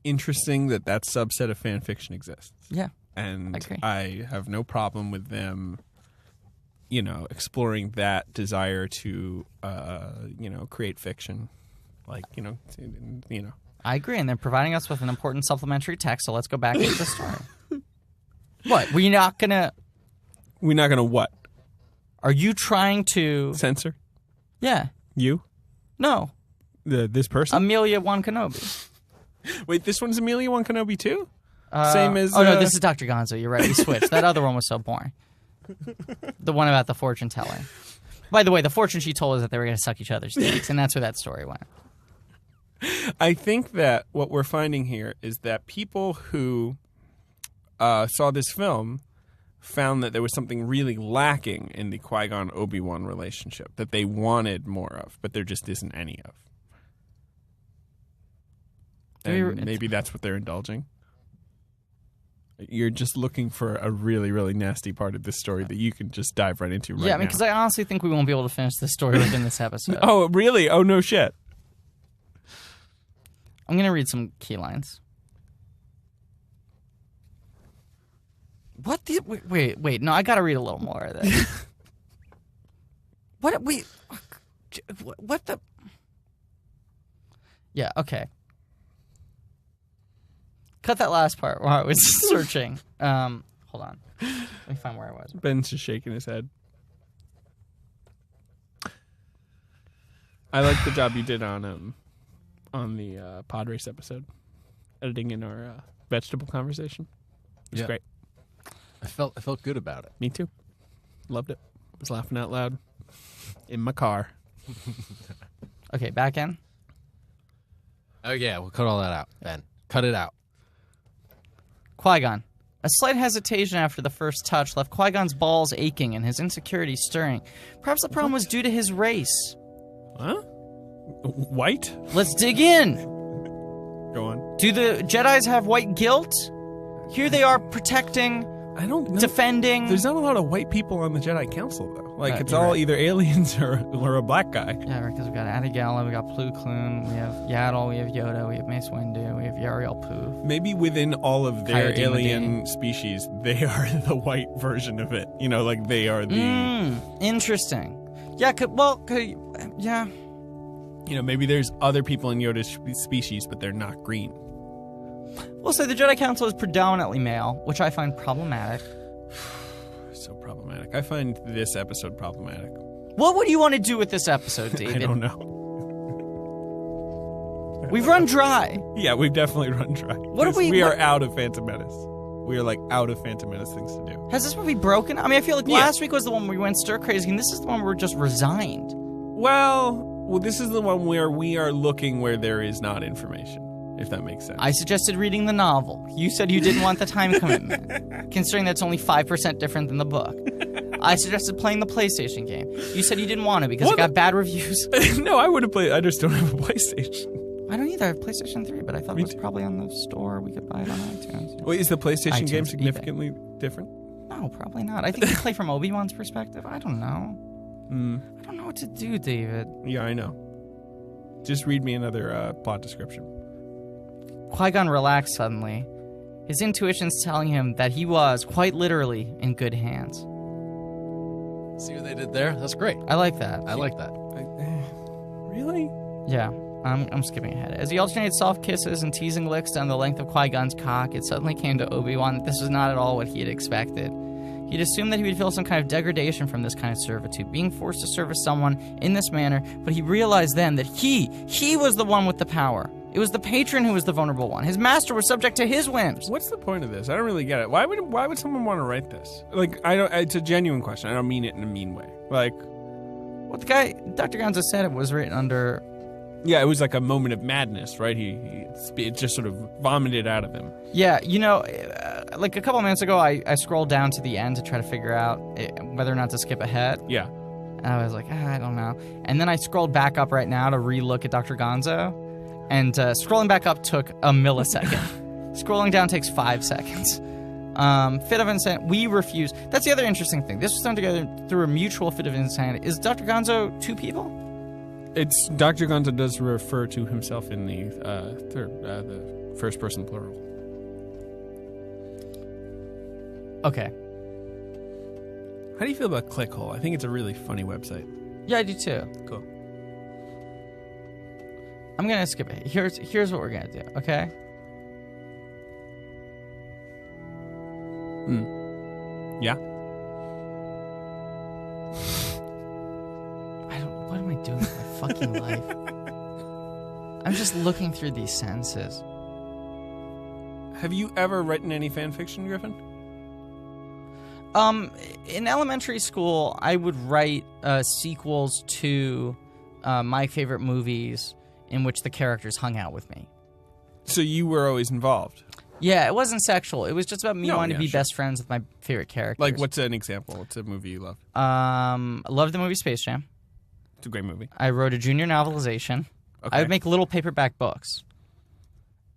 Speaker 2: interesting that subset of fan fiction exists.
Speaker 1: Yeah.
Speaker 2: And I have no problem with them, exploring that desire to, create fiction. Like,
Speaker 1: I agree, and they're providing us with an important supplementary text, so let's go back into the story. What? We're not going to
Speaker 2: what?
Speaker 1: Are you trying to...
Speaker 2: Censor?
Speaker 1: Yeah.
Speaker 2: You?
Speaker 1: No.
Speaker 2: This person?
Speaker 1: Emilia-Wan Kenobi.
Speaker 2: Wait, this one's Emilia-Wan Kenobi too? Same as...
Speaker 1: Oh, no, this is Dr. Gonzo. You're right. We switched. That other one was so boring. The one about the fortune telling. By the way, the fortune she told is that they were going to suck each other's dicks, and that's where that story went.
Speaker 2: I think that what we're finding here is that people who saw this film found that there was something really lacking in the Qui-Gon Obi-Wan relationship that they wanted more of, but there just isn't any of. And maybe that's what they're indulging. You're just looking for a really, really nasty part of this story that you can just dive right into right now.
Speaker 1: Yeah, I mean, because I honestly think we won't be able to finish this story within this episode.
Speaker 2: Oh, really? Oh, no shit.
Speaker 1: I'm going to read some key lines. What the... Wait. No, I got to read a little more of this. What the... Yeah, okay. Cut that last part while I was searching. Hold on. Let me find where I was.
Speaker 2: Ben's just shaking his head. I like the job you did on the pod race episode, editing in our vegetable conversation. It was great.
Speaker 3: I felt good about it.
Speaker 2: Me too. Loved it. Was laughing out loud in my car.
Speaker 1: Okay, back in.
Speaker 3: Oh yeah, we'll cut all that out, Ben. Cut it out.
Speaker 1: Qui-Gon. A slight hesitation after the first touch left Qui-Gon's balls aching and his insecurities stirring. Perhaps the problem was due to his race.
Speaker 2: Huh? White?
Speaker 1: Let's dig in.
Speaker 2: Go on.
Speaker 1: Do the Jedis have white guilt? Here they are protecting,
Speaker 2: I don't know.
Speaker 1: defending.
Speaker 2: There's not a lot of white people on the Jedi Council, though. Like, it's all either aliens or a black guy.
Speaker 1: Yeah, because we've got Adigala, we got Plo Koon, we have Yaddle, we have Yoda, we have Mace Windu, we have Yariel Poof.
Speaker 2: Maybe within all of their
Speaker 1: Coyote
Speaker 2: alien species, they are the white version of it. Like they are the...
Speaker 1: Interesting. Yeah, yeah.
Speaker 2: Maybe there's other people in Yoda's species, but they're not green.
Speaker 1: Well, so the Jedi Council is predominantly male, which I find problematic.
Speaker 2: So problematic. I find this episode problematic.
Speaker 1: What would you want to do with this episode, David?
Speaker 2: I don't know.
Speaker 1: We've run dry.
Speaker 2: Yeah, we've definitely run dry. We are out of Phantom Menace. We are out of Phantom Menace things to do.
Speaker 1: Has this movie broken? I mean, I feel like last week was the one where we went stir crazy, and this is the one where we're just resigned.
Speaker 2: Well, this is the one where we are looking where there is not information. If that makes sense.
Speaker 1: I suggested reading the novel. You said you didn't want the time commitment, considering that's only 5% different than the book. I suggested playing the PlayStation game. You said you didn't want to because it got bad reviews.
Speaker 2: No, I would have played. I just don't have a PlayStation.
Speaker 1: I don't either. I have PlayStation 3, but I thought it was probably on the store. We could buy it on iTunes.
Speaker 2: Wait, is the PlayStation game significantly different?
Speaker 1: No, probably not. I think you play from Obi-Wan's perspective. I don't know. I don't know what to do, David.
Speaker 2: Yeah, I know. Just read me another plot description.
Speaker 1: Qui-Gon relaxed suddenly. His intuition's telling him that he was, quite literally, in good hands.
Speaker 3: See what they did there? That's great.
Speaker 1: I like that.
Speaker 3: I like that.
Speaker 2: Really?
Speaker 1: Yeah, I'm skipping ahead. As he alternated soft kisses and teasing licks down the length of Qui-Gon's cock, it suddenly came to Obi-Wan that this was not at all what he had expected. He'd assumed that he would feel some kind of degradation from this kind of servitude, being forced to service someone in this manner, but he realized then that he was the one with the power. It was the patron who was the vulnerable one. His master was subject to his whims.
Speaker 2: What's the point of this? I don't really get it. Why would someone want to write this? Like, it's a genuine question. I don't mean it in a mean way. Like,
Speaker 1: well, the guy, Dr. Gonzo said it was written under
Speaker 2: Yeah, it was like a moment of madness, right? It just sort of vomited out of him.
Speaker 1: Yeah, like a couple minutes ago, I scrolled down to the end to try to figure out whether or not to skip ahead.
Speaker 2: Yeah.
Speaker 1: And I was like, I don't know. And then I scrolled back up right now to re-look at Dr. Gonzo, and scrolling back up took a millisecond. Scrolling down takes 5 seconds. Fit of insanity. We refuse. That's the other interesting thing. This was done together through a mutual fit of insanity. Is Dr. Gonzo 2 people?
Speaker 2: It's Dr. Gonzo does refer to himself in the the first person plural.
Speaker 1: Okay.
Speaker 2: How do you feel about Clickhole? I think it's a really funny website.
Speaker 1: Yeah, I do too.
Speaker 2: Cool.
Speaker 1: I'm gonna skip it. Here's what we're gonna do. Okay.
Speaker 2: Yeah.
Speaker 1: What am I doing with my fucking life? I'm just looking through these sentences.
Speaker 2: Have you ever written any fan fiction, Griffin?
Speaker 1: In elementary school, I would write sequels to my favorite movies in which the characters hung out with me.
Speaker 2: So you were always involved?
Speaker 1: Yeah, it wasn't sexual. It was just about me wanting to be best friends with my favorite characters.
Speaker 2: Like, what's an example? What's a movie you love?
Speaker 1: I love the movie Space Jam.
Speaker 2: It's a great movie.
Speaker 1: I wrote a junior novelization.
Speaker 2: Okay.
Speaker 1: I would make little paperback books.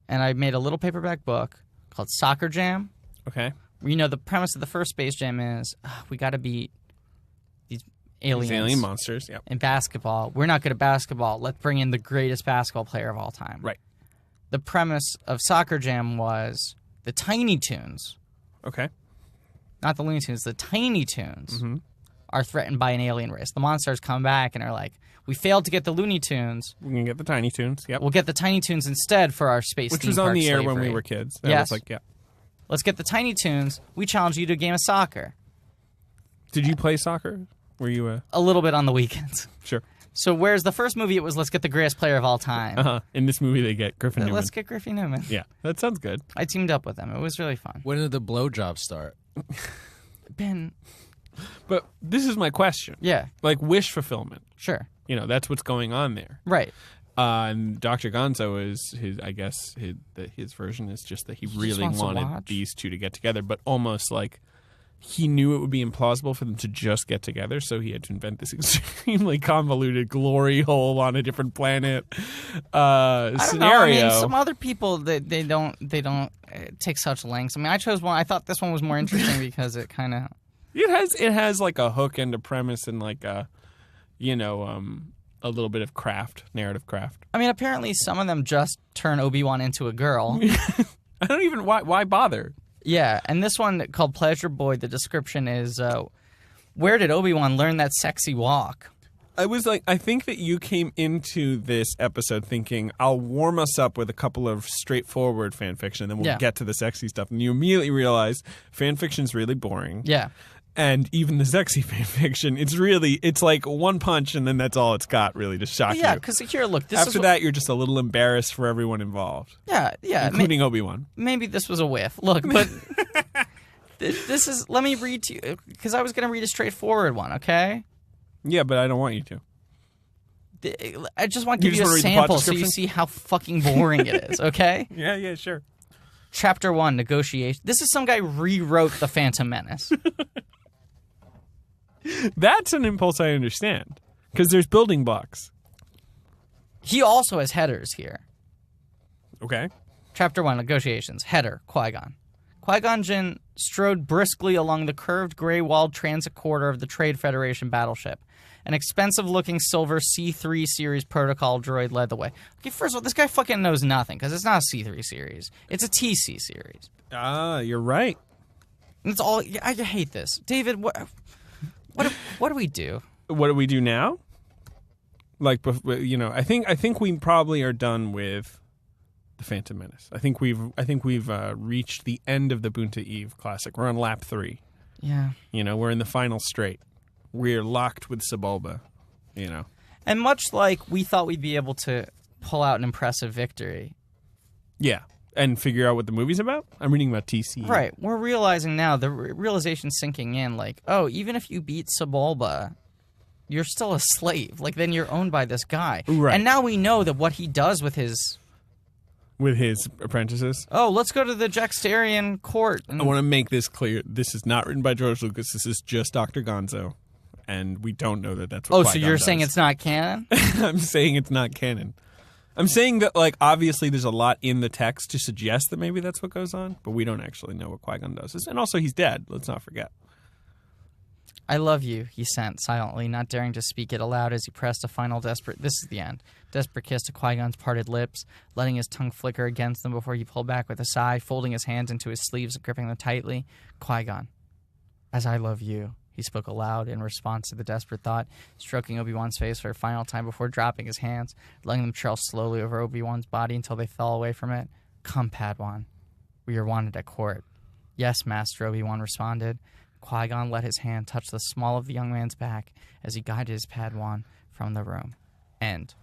Speaker 1: And I made a little paperback book called Soccer Jam.
Speaker 2: Okay.
Speaker 1: The premise of the first Space Jam is we got to beat these aliens.
Speaker 2: These alien monsters, yep.
Speaker 1: In basketball. We're not good at basketball. Let's bring in the greatest basketball player of all time.
Speaker 2: Right.
Speaker 1: The premise of Soccer Jam was the Tiny Toons.
Speaker 2: Okay.
Speaker 1: Not the Looney Tunes. The Tiny Toons are threatened by an alien race. The monsters come back and are like, we failed to get the Looney Tunes.
Speaker 2: We can get the Tiny Toons, yep.
Speaker 1: We'll get the Tiny Toons instead for our space
Speaker 2: Which
Speaker 1: theme
Speaker 2: was on
Speaker 1: park
Speaker 2: the air
Speaker 1: slavery.
Speaker 2: when we were kids. That
Speaker 1: Yes.
Speaker 2: was like, yeah.
Speaker 1: Let's get the Tiny Toons. We challenge you to a game of soccer.
Speaker 2: Did you play soccer? Were you
Speaker 1: a little bit on the weekends.
Speaker 2: Sure.
Speaker 1: So whereas the first movie, it was let's get the greatest player of all time.
Speaker 2: In this movie, they get Griffin Newman.
Speaker 1: Let's get Griffin Newman.
Speaker 2: Yeah, that sounds good.
Speaker 1: I teamed up with them. It was really fun.
Speaker 3: When did the blowjob start?
Speaker 1: Ben.
Speaker 2: But this is my question.
Speaker 1: Yeah.
Speaker 2: Like wish fulfillment.
Speaker 1: Sure.
Speaker 2: That's what's going on there.
Speaker 1: Right.
Speaker 2: And Dr. Gonzo is his version is just that he really wanted these two to get together, but almost like he knew it would be implausible for them to just get together, so he had to invent this extremely convoluted glory hole on a different planet scenario.
Speaker 1: Some other people they don't take such lengths. I chose one. I thought this one was more interesting because it kind of
Speaker 2: it has like a hook and a premise and like a a little bit of narrative craft.
Speaker 1: Apparently some of them just turn Obi-Wan into a girl.
Speaker 2: I don't even why bother.
Speaker 1: Yeah, and this one called Pleasure Boy, the description is, where did Obi-Wan learn that sexy walk?
Speaker 2: I think that you came into this episode thinking, I'll warm us up with a couple of straightforward fan fiction, and then we'll get to the sexy stuff. And you immediately realize fan fiction's really boring.
Speaker 1: Yeah.
Speaker 2: And even the sexy fan fiction, it's like one punch and then that's all it's got, really, to shock you.
Speaker 1: Yeah, because here, look,
Speaker 2: After that, you're just a little embarrassed for everyone involved.
Speaker 1: Yeah.
Speaker 2: Including Obi-Wan.
Speaker 1: Maybe this was a whiff. Look, but this is, let me read to you, because I was going to read a straightforward one, okay?
Speaker 2: Yeah, but I don't want you
Speaker 1: to. I just want to give you a sample so you see how fucking boring it is, okay?
Speaker 2: Yeah, sure.
Speaker 1: Chapter 1, Negotiation. This is some guy rewrote The Phantom Menace.
Speaker 2: That's an impulse I understand, because there's building blocks.
Speaker 1: He also has headers here.
Speaker 2: Okay.
Speaker 1: Chapter 1, Negotiations. Header, Qui-Gon. Qui-Gon Jinn strode briskly along the curved gray-walled transit corridor of the Trade Federation battleship. An expensive-looking silver C3 series protocol droid led the way. Okay, first of all, this guy fucking knows nothing, because it's not a C3 series. It's a TC series.
Speaker 2: You're right.
Speaker 1: And it's all... I hate this. David, what do we do?
Speaker 2: What do we do now? Like, I think we probably are done with the Phantom Menace. I think we've reached the end of the Boonta Eve Classic. We're on lap 3.
Speaker 1: Yeah.
Speaker 2: We're in the final straight. We're locked with Sebulba.
Speaker 1: And much like we thought we'd be able to pull out an impressive victory.
Speaker 2: Yeah. And figure out what the movie's about? I'm reading about TC.
Speaker 1: Right. We're realizing now, the realization's sinking in, like, even if you beat Sebulba, you're still a slave. Like, then you're owned by this guy.
Speaker 2: Right.
Speaker 1: And now we know that what he does with his...
Speaker 2: With his apprentices?
Speaker 1: Oh, let's go to the Jaxterian court.
Speaker 2: I want to make this clear. This is not written by George Lucas. This is just Dr. Gonzo. And we don't know that that's what Qui-Gon
Speaker 1: so you're
Speaker 2: does.
Speaker 1: saying it's not canon?
Speaker 2: I'm saying it's not canon. I'm saying that, like, obviously there's a lot in the text to suggest that maybe that's what goes on, but we don't actually know what Qui-Gon does. And also, he's dead. Let's not forget.
Speaker 1: I love you, he sent silently, not daring to speak it aloud as he pressed a final desperate... This is the end. Desperate kiss to Qui-Gon's parted lips, letting his tongue flicker against them before he pulled back with a sigh, folding his hands into his sleeves and gripping them tightly. Qui-Gon, as I love you, he spoke aloud in response to the desperate thought, stroking Obi-Wan's face for a final time before dropping his hands, letting them trail slowly over Obi-Wan's body until they fell away from it. Come, Padawan. We are wanted at court. Yes, Master, Obi-Wan responded. Qui-Gon let his hand touch the small of the young man's back as he guided his Padawan from the room. End.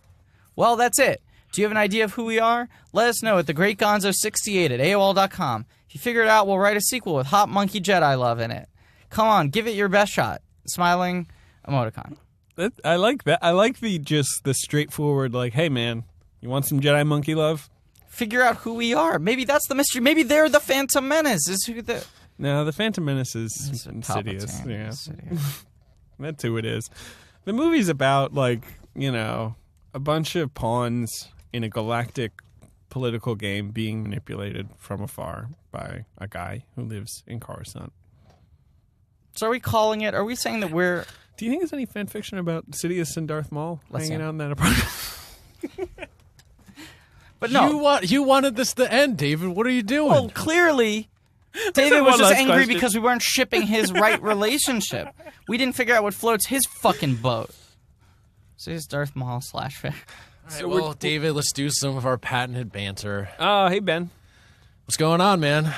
Speaker 1: Well, that's it. Do you have an idea of who we are? Let us know at thegreatgonzo68 at AOL.com. If you figure it out, we'll write a sequel with Hot Monkey Jedi Love in it. Come on, give it your best shot. Smiling emoticon.
Speaker 2: I like that. I like the straightforward, like, hey, man, you want some Jedi monkey love?
Speaker 1: Figure out who we are. Maybe that's the mystery. Maybe they're the Phantom Menace. Is who the...
Speaker 2: No, the Phantom Menace is insidious. Yeah. That's who it is. The movie's about, like, you know, a bunch of pawns in a galactic political game being manipulated from afar by a guy who lives in Coruscant.
Speaker 1: So are we calling it? Are we saying that we're...
Speaker 2: Do you think there's any fan fiction about Sidious and Darth Maul hanging out in that apartment?
Speaker 1: But no.
Speaker 3: You wanted this to end, David. What are you doing?
Speaker 1: Well, clearly... David was just angry because we weren't shipping his right relationship. We didn't figure out what floats his fucking boat. So he's Darth Maul / Finn.
Speaker 3: So well, David, let's do some of our patented banter.
Speaker 2: Oh, hey, Ben.
Speaker 3: What's going on, man?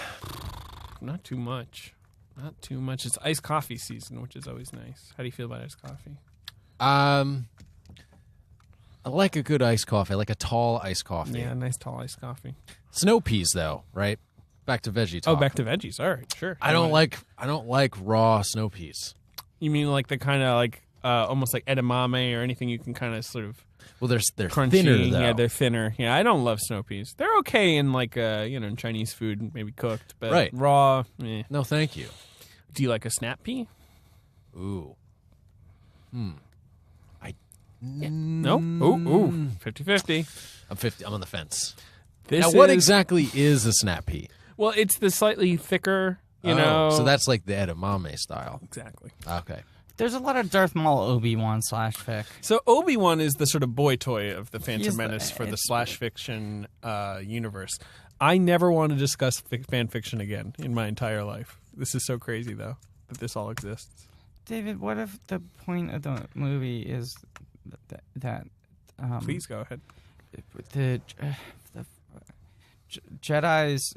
Speaker 2: Not too much. Not too much. It's iced coffee season, which is always nice. How do you feel about iced coffee?
Speaker 3: I like a good iced coffee. I like a tall iced coffee.
Speaker 2: Yeah, a nice tall iced coffee.
Speaker 3: Snow peas, though, right? Back to veggie talk.
Speaker 2: Oh, back to veggies. All right, sure.
Speaker 3: I don't like raw snow peas.
Speaker 2: You mean like the kind of like almost like edamame or anything you can kind of sort of...
Speaker 3: Well, they're
Speaker 2: crunchy.
Speaker 3: thinner, though.
Speaker 2: Yeah, they're thinner. Yeah, I don't love snow peas. They're okay in like in Chinese food, maybe cooked, but
Speaker 3: right.
Speaker 2: Raw. Eh.
Speaker 3: No, thank you.
Speaker 2: Do you like a snap pea?
Speaker 3: Ooh.
Speaker 2: No. Ooh. 50-50.
Speaker 3: I'm on the fence.
Speaker 2: Now,
Speaker 3: what exactly is a snap pea?
Speaker 2: Well, it's the slightly thicker, you know.
Speaker 3: So that's like the edamame style.
Speaker 2: Exactly.
Speaker 3: Okay.
Speaker 1: There's a lot of Darth Maul Obi-Wan / fic.
Speaker 2: So Obi-Wan is the sort of boy toy of the Phantom
Speaker 1: He's
Speaker 2: Menace for the / fiction universe. I never want to discuss fan fiction again in my entire life. This is so crazy, though, that this all exists.
Speaker 1: David, what if the point of the movie is that
Speaker 2: Please go ahead.
Speaker 1: The Jedi's...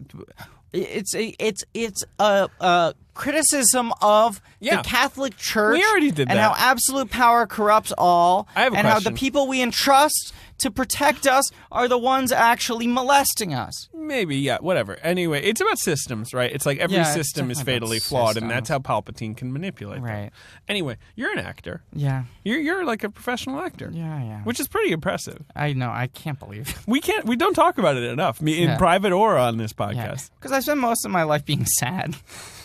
Speaker 1: It's a criticism of the Catholic Church.
Speaker 2: We already did that.
Speaker 1: And how absolute power corrupts all.
Speaker 2: I have a
Speaker 1: and
Speaker 2: question.
Speaker 1: How the people we entrust to protect us are the ones actually molesting us.
Speaker 2: Maybe, yeah, whatever. Anyway, it's about systems, right? It's like every system is fatally flawed, and that's how Palpatine can manipulate them. Anyway, you're an actor.
Speaker 1: Yeah.
Speaker 2: You're like a professional actor.
Speaker 1: Yeah.
Speaker 2: Which is pretty impressive.
Speaker 1: I know. I can't believe it.
Speaker 2: We don't talk about it enough, in private or on this podcast.
Speaker 1: Because I spent most of my life being sad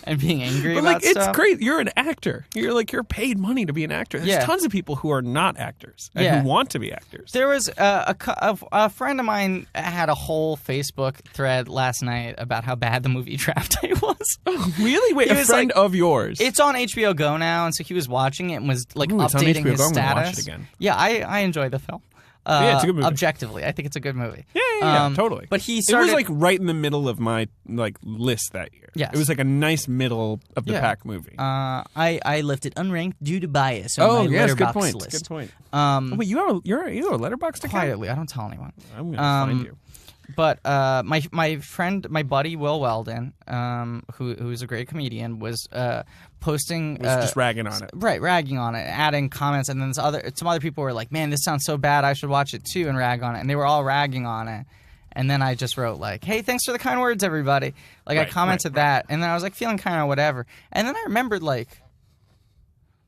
Speaker 1: and being angry about
Speaker 2: stuff. It's great. You're an actor. You're paid money to be an actor. There's tons of people who are not actors and who want to be actors.
Speaker 1: There was a friend of mine had a whole Facebook thread last night about how bad the movie Draft Day was.
Speaker 2: Oh, really? Wait, a friend of yours?
Speaker 1: It's on HBO Go now, and so he was watching it and was updating his status. I'm gonna watch it again. Yeah, I enjoy the film.
Speaker 2: Yeah, it's a good movie.
Speaker 1: Objectively, I think it's a good movie.
Speaker 2: Yeah, totally.
Speaker 1: But he started...
Speaker 2: It was right in the middle of my list that year.
Speaker 1: Yes.
Speaker 2: It was a nice middle of the pack movie.
Speaker 1: I left it unranked due to bias on my Letterboxd list.
Speaker 2: Good point. Wait, you're a Letterboxd account?
Speaker 1: Quietly, I don't tell anyone.
Speaker 2: I'm gonna find you.
Speaker 1: But my friend, my buddy Will Weldon, who is a great comedian, was posting...
Speaker 2: just ragging on it.
Speaker 1: Right, ragging on it, adding comments, and then some other people were like, man, this sounds so bad, I should watch it too, and rag on it. And they were all ragging on it. And then I just wrote hey, thanks for the kind words, everybody. I commented that, and then I was feeling kind of whatever. And then I remembered,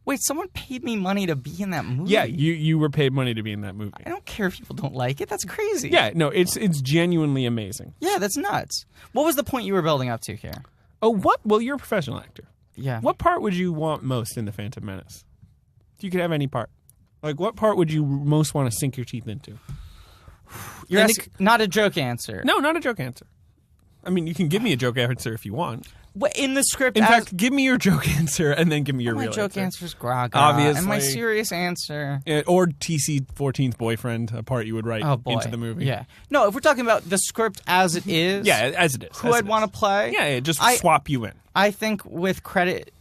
Speaker 1: Wait, someone paid me money to be in that movie?
Speaker 2: Yeah, you were paid money to be in that movie.
Speaker 1: I don't care if people don't like it. That's crazy.
Speaker 2: Yeah, no, it's genuinely amazing.
Speaker 1: Yeah, that's nuts. What was the point you were building up to here?
Speaker 2: Oh, what? Well, you're a professional actor.
Speaker 1: Yeah.
Speaker 2: What part would you want most in The Phantom Menace? If you could have any part. Like, what part would you most want to sink your teeth into?
Speaker 1: You're asking, not a joke answer.
Speaker 2: No, not a joke answer. I mean, you can give me a joke answer if you want.
Speaker 1: In the script,
Speaker 2: in fact, give me your joke answer and then give me your real answer.
Speaker 1: My joke answer is Graga.
Speaker 2: Obviously.
Speaker 1: And my serious answer...
Speaker 2: Or TC-14's boyfriend, a part you would write into the movie.
Speaker 1: Yeah. No, if we're talking about the script as it is...
Speaker 2: Yeah, as it is.
Speaker 1: Who I'd want to play...
Speaker 2: Yeah, just swap you in.
Speaker 1: I think with credit,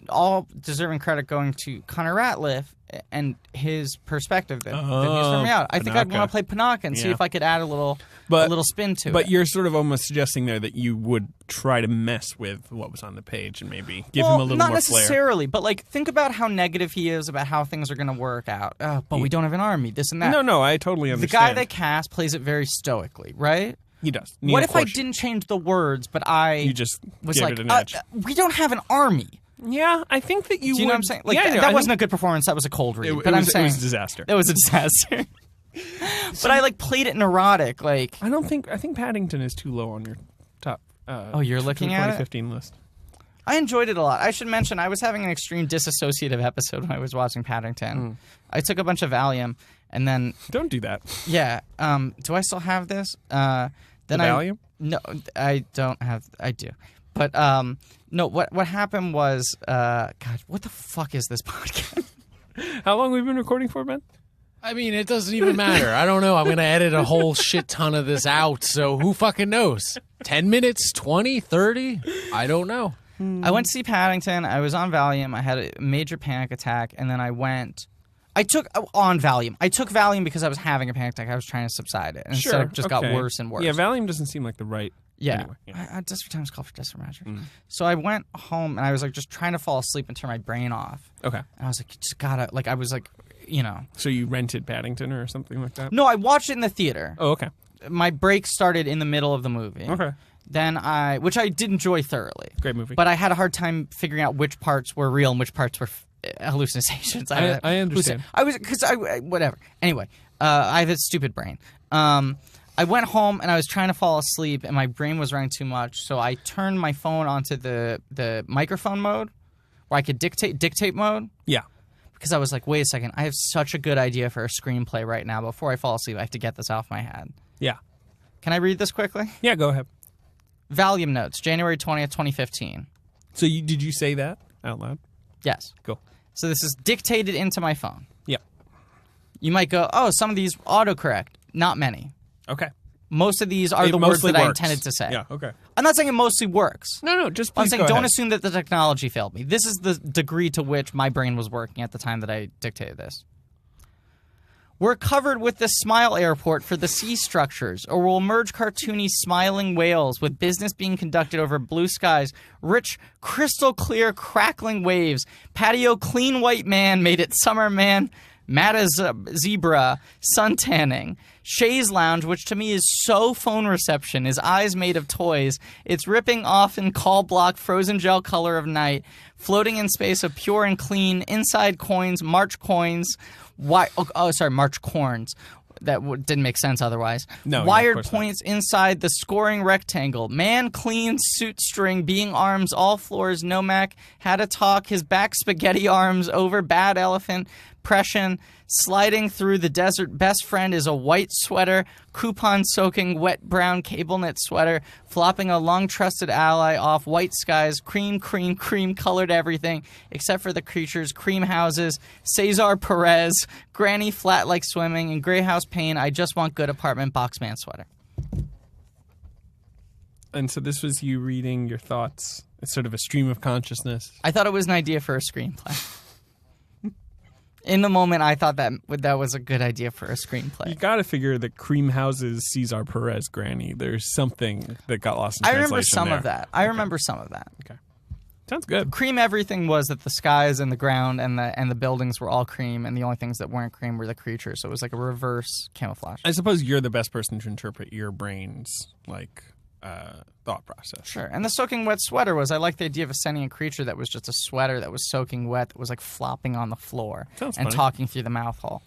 Speaker 1: all deserving credit going to Connor Ratliff and his perspective that he's from me out. I think I'd want to play Panaka and see if I could add a little spin to it.
Speaker 2: But you're sort of almost suggesting there that you would try to mess with what was on the page and maybe give him a little more flair.
Speaker 1: Not necessarily, but like think about how negative he is about how things are going to work out. But we don't have an army, this and that.
Speaker 2: No, I totally understand.
Speaker 1: The guy they cast plays it very stoically, right?
Speaker 2: He does.
Speaker 1: What if I didn't change the words, but
Speaker 2: You just
Speaker 1: was
Speaker 2: gave
Speaker 1: like,
Speaker 2: it an edge.
Speaker 1: We don't have an army.
Speaker 2: Yeah, I think that you
Speaker 1: Do you know what I'm saying? Like, that wasn't a good performance. That was a cold read. But I'm saying
Speaker 2: it was a disaster.
Speaker 1: That was a disaster. But I played it neurotic. I
Speaker 2: think Paddington is too low on your top.
Speaker 1: You're looking at
Speaker 2: 2015 list.
Speaker 1: I enjoyed it a lot. I should mention I was having an extreme disassociative episode when I was watching Paddington. I took a bunch of Valium and then
Speaker 2: don't do that.
Speaker 1: Yeah. Do I still have this?
Speaker 2: Then the Valium?
Speaker 1: No, I don't have. I do. But no, what happened was, God, what the fuck is this podcast?
Speaker 2: How long have we been recording for, Ben?
Speaker 3: I mean, it doesn't even matter. I don't know. I'm going to edit a whole shit ton of this out, so who fucking knows? 10 minutes? 20? 30? I don't know.
Speaker 1: I went to see Paddington. I was on Valium. I had a major panic attack, and then I took Valium. I took Valium because I was having a panic attack. I was trying to subside it, and instead it just got worse and worse.
Speaker 2: Yeah, Valium doesn't seem like the right...
Speaker 1: Yeah.
Speaker 2: Anyway, yeah.
Speaker 1: Desperate times call for desperate measures. So I went home, and I was just trying to fall asleep and turn my brain off.
Speaker 2: Okay.
Speaker 1: And I was like, you just gotta... I was like,
Speaker 2: So you rented Paddington or something like that?
Speaker 1: No, I watched it in the theater.
Speaker 2: Oh, okay.
Speaker 1: My break started in the middle of the movie.
Speaker 2: Okay.
Speaker 1: Then which I did enjoy thoroughly.
Speaker 2: Great movie.
Speaker 1: But I had a hard time figuring out which parts were real and which parts were hallucinations.
Speaker 2: I understand.
Speaker 1: Whatever. Anyway, I have a stupid brain. I went home and I was trying to fall asleep and my brain was running too much, so I turned my phone onto the microphone mode where I could dictate mode.
Speaker 2: Yeah.
Speaker 1: Because I was like, wait a second, I have such a good idea for a screenplay right now. Before I fall asleep, I have to get this off my head.
Speaker 2: Yeah.
Speaker 1: Can I read this quickly?
Speaker 2: Yeah, go ahead.
Speaker 1: Valium notes, January 20th, 2015.
Speaker 2: So did you say that out loud?
Speaker 1: Yes.
Speaker 2: Cool.
Speaker 1: So this is dictated into my phone.
Speaker 2: Yeah.
Speaker 1: You might go, some of these autocorrect. Not many.
Speaker 2: Okay.
Speaker 1: Most of these are the words that I intended to say.
Speaker 2: Yeah, okay.
Speaker 1: I'm not saying it mostly works.
Speaker 2: No, just please
Speaker 1: I'm saying
Speaker 2: go
Speaker 1: don't
Speaker 2: ahead.
Speaker 1: assume that the technology failed me. This is the degree to which my brain was working at the time that I dictated this. We're covered with the Smile Airport for the sea structures, or we'll merge cartoony smiling whales with business being conducted over blue skies, rich, crystal clear, crackling waves, patio clean white man made it summer man, Matta zebra, sun tanning, Shay's lounge, which to me is so phone reception, his eyes made of toys, it's ripping off in call block frozen gel color of night, floating in space of pure and clean, inside coins, March corns. That didn't make sense otherwise.
Speaker 2: No,
Speaker 1: wired points inside the scoring rectangle. Man clean suit string, being arms, all floors, no Mac, had a talk, his back spaghetti arms over bad elephant, pression, sliding through the desert, best friend is a white sweater, coupon soaking wet brown cable knit sweater, flopping a long trusted ally off white skies, cream colored everything, except for the creatures, cream houses, Cesar Perez, granny flat like swimming, and gray house pain, I just want good apartment boxman sweater.
Speaker 2: And so this was you reading your thoughts. It's sort of a stream of consciousness.
Speaker 1: I thought it was an idea for a screenplay. In the moment, I thought that was a good idea for a screenplay.
Speaker 2: You got to figure that Cream House's Cesar Perez granny. There's something that got lost in translation.
Speaker 1: I remember some
Speaker 2: there.
Speaker 1: of that. I remember some of that.
Speaker 2: Okay, sounds good.
Speaker 1: Cream everything was that the skies and the ground and the buildings were all cream, and the only things that weren't cream were the creatures. So it was like a reverse camouflage.
Speaker 2: I suppose you're the best person to interpret your brain's thought process.
Speaker 1: Sure. And the soaking wet sweater was, I like the idea of a sentient creature that was just a sweater that was soaking wet, that was like flopping on the floor
Speaker 2: Sounds
Speaker 1: and
Speaker 2: funny.
Speaker 1: talking through the mouth hole.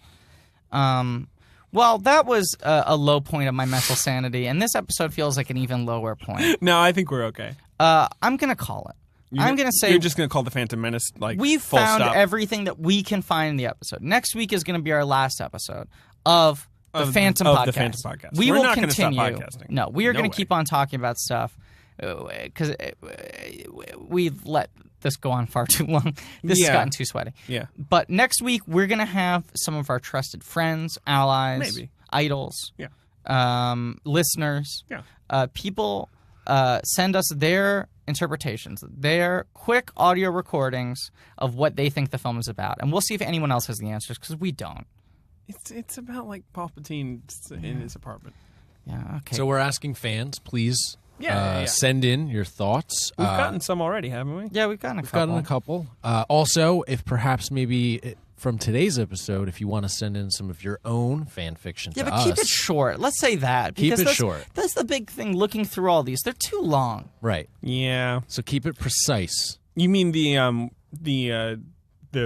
Speaker 1: Well, that was a low point of my mental sanity, and this episode feels like an even lower point.
Speaker 2: No, I think we're okay.
Speaker 1: I'm going to call it. I'm going to say
Speaker 2: you're just going to call the Phantom Menace like
Speaker 1: we've
Speaker 2: full
Speaker 1: found
Speaker 2: stop.
Speaker 1: everything that we can find in the episode. Next week is going to be our last episode of the Phantom
Speaker 2: of
Speaker 1: Podcast.
Speaker 2: the Phantom Podcast.
Speaker 1: We
Speaker 2: We're
Speaker 1: will
Speaker 2: not gonna stop
Speaker 1: continue.
Speaker 2: podcasting.
Speaker 1: No, we are
Speaker 2: No
Speaker 1: going
Speaker 2: way.
Speaker 1: to keep on talking about stuff because we've let this go on far too long. This has gotten too sweaty.
Speaker 2: Yeah.
Speaker 1: But next week we're going to have some of our trusted friends, allies,
Speaker 2: Maybe.
Speaker 1: idols,
Speaker 2: Yeah.
Speaker 1: listeners,
Speaker 2: Yeah.
Speaker 1: people send us their interpretations, their quick audio recordings of what they think the film is about. And we'll see if anyone else has the answers, because we don't.
Speaker 2: It's about like Palpatine in his apartment.
Speaker 1: Yeah, okay.
Speaker 3: So we're asking fans, please
Speaker 2: Yeah.
Speaker 3: send in your thoughts.
Speaker 2: We've gotten some already, haven't we?
Speaker 1: yeah, we've gotten a
Speaker 3: We've
Speaker 1: couple.
Speaker 3: gotten a couple. Also, if perhaps maybe from today's episode, if you want to send in some of your own fan fiction
Speaker 1: Yeah,
Speaker 3: to
Speaker 1: but
Speaker 3: us.
Speaker 1: keep it short. Let's say that.
Speaker 3: Keep
Speaker 1: Because
Speaker 3: it
Speaker 1: that's,
Speaker 3: short.
Speaker 1: That's the big thing looking through all these. They're too long.
Speaker 3: Right.
Speaker 2: Yeah.
Speaker 3: So keep it precise.
Speaker 2: You mean the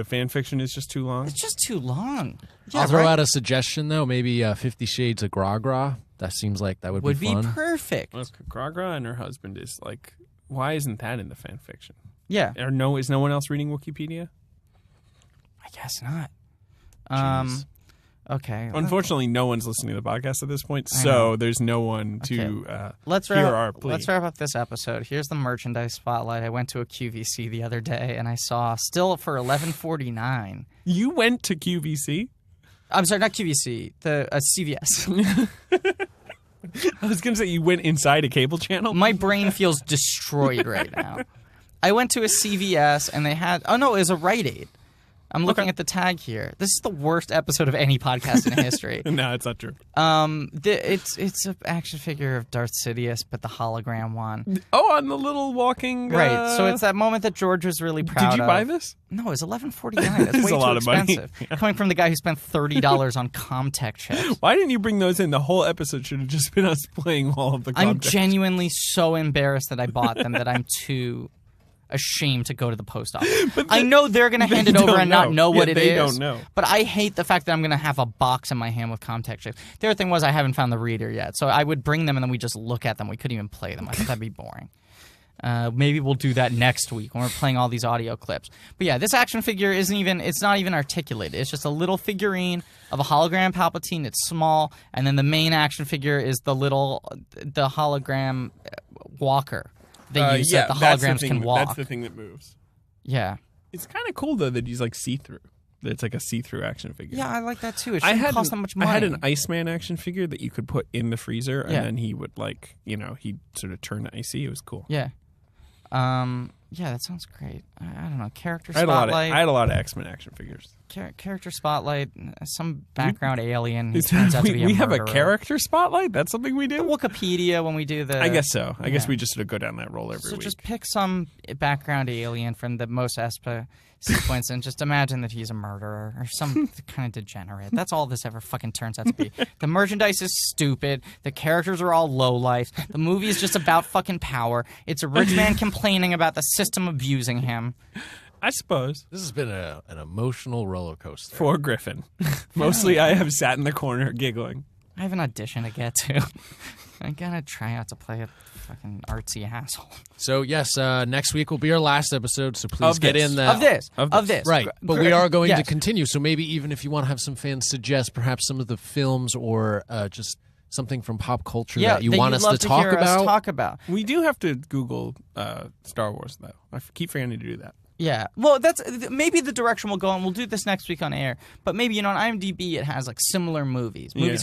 Speaker 2: fan fiction is just too long?
Speaker 1: It's just too long. Yeah,
Speaker 3: I'll throw
Speaker 1: right?
Speaker 3: out a suggestion, though. Maybe 50 Shades of Gra-Gra. That seems like that would
Speaker 1: Would
Speaker 3: be
Speaker 1: be
Speaker 3: fun.
Speaker 1: perfect.
Speaker 2: Well, Gragra and her husband is like, why isn't that in the fan fiction?
Speaker 1: Yeah,
Speaker 2: Is no one else reading Wikipedia?
Speaker 1: I guess not.
Speaker 3: Jeez.
Speaker 1: Okay.
Speaker 2: Unfortunately, no one's listening to the podcast at this point,
Speaker 1: I
Speaker 2: so
Speaker 1: know.
Speaker 2: there's no one to
Speaker 1: Let's
Speaker 2: hear
Speaker 1: wrap,
Speaker 2: our plea.
Speaker 1: let's wrap up this episode. Here's the merchandise spotlight. I went to a QVC the other day, and I saw still for $11.49.
Speaker 2: You went to QVC?
Speaker 1: I'm sorry, not QVC. The CVS.
Speaker 2: I was going to say you went inside a cable channel?
Speaker 1: My brain feels destroyed right now. I went to a CVS, and they had. Oh no, it was a Rite Aid. I'm looking at the tag here. This is the worst episode of any podcast in history.
Speaker 2: No, it's not true.
Speaker 1: It's an action figure of Darth Sidious, but the hologram one.
Speaker 2: Oh, on the little walking...
Speaker 1: Right. So it's that moment that George was really proud of.
Speaker 2: Did you buy this?
Speaker 1: No, it was $11.49. That's
Speaker 2: It's
Speaker 1: way
Speaker 2: a lot
Speaker 1: too
Speaker 2: of money.
Speaker 1: expensive. Coming from the guy who spent $30 on Comtech chips.
Speaker 2: Why didn't you bring those in? The whole episode should have just been us playing all of the
Speaker 1: I'm
Speaker 2: content.
Speaker 1: genuinely so embarrassed that I bought them that I'm too ashamed to go to the post office. I know they're going to hand it over and not know what it is.
Speaker 2: They don't know.
Speaker 1: But I hate the fact that I'm going to have a box in my hand with Comtech chips. The other thing was I haven't found the reader yet. So I would bring them and then we just look at them. We couldn't even play them. I thought that'd be boring. Maybe we'll do that next week when we're playing all these audio clips. But yeah, this action figure it's not even articulated. It's just a little figurine of a hologram Palpatine. It's small. And then the main action figure is the hologram walker. They use that the holograms can walk.
Speaker 2: That's the thing that moves.
Speaker 1: Yeah.
Speaker 2: It's kind of cool, though, that he's like see-through. That it's like a see-through action figure.
Speaker 1: Yeah, I like that too. It shouldn't cost that much money.
Speaker 2: I had an Iceman action figure that you could put in the freezer, and
Speaker 1: Yeah.
Speaker 2: then he would he'd sort of turn icy. It was cool.
Speaker 1: Yeah. Yeah, that sounds great. I don't know. Character
Speaker 2: I
Speaker 1: spotlight.
Speaker 2: had a lot of X-Men action figures.
Speaker 1: Character spotlight. Some background alien who turns out to be a
Speaker 2: we have a
Speaker 1: murderer.
Speaker 2: character spotlight? That's something we
Speaker 1: The
Speaker 2: do?
Speaker 1: Wikipedia when we do the.
Speaker 2: I guess so. I guess
Speaker 1: yeah.
Speaker 2: we just sort of go down that roll every
Speaker 1: So
Speaker 2: week.
Speaker 1: just pick some background alien from the Mos Espa sequence and just imagine that he's a murderer or some kind of degenerate. That's all this ever fucking turns out to be. The merchandise is stupid. The characters are all lowlifes. The movie is just about fucking power. It's a rich man complaining about the system abusing him.
Speaker 2: I suppose.
Speaker 3: This has been an emotional roller coaster.
Speaker 2: For Griffin. Mostly I have sat in the corner giggling.
Speaker 1: I have an audition to get to. I gotta try out to play a fucking artsy asshole.
Speaker 3: So yes, next week will be our last episode. So please
Speaker 2: Of
Speaker 3: get
Speaker 2: this.
Speaker 3: in the
Speaker 1: Of this.
Speaker 3: Right, but we are going to
Speaker 1: yes.
Speaker 3: continue. So maybe even if you want to have some fans suggest perhaps some of the films or just something from pop culture that you want us to talk
Speaker 1: hear
Speaker 3: about.
Speaker 1: Us talk about.
Speaker 2: We do have to Google Star Wars, though. I keep forgetting to do that.
Speaker 1: Yeah, well, that's maybe the direction we'll go, and we'll do this next week on air. But maybe on IMDb it has like similar movies,
Speaker 3: What's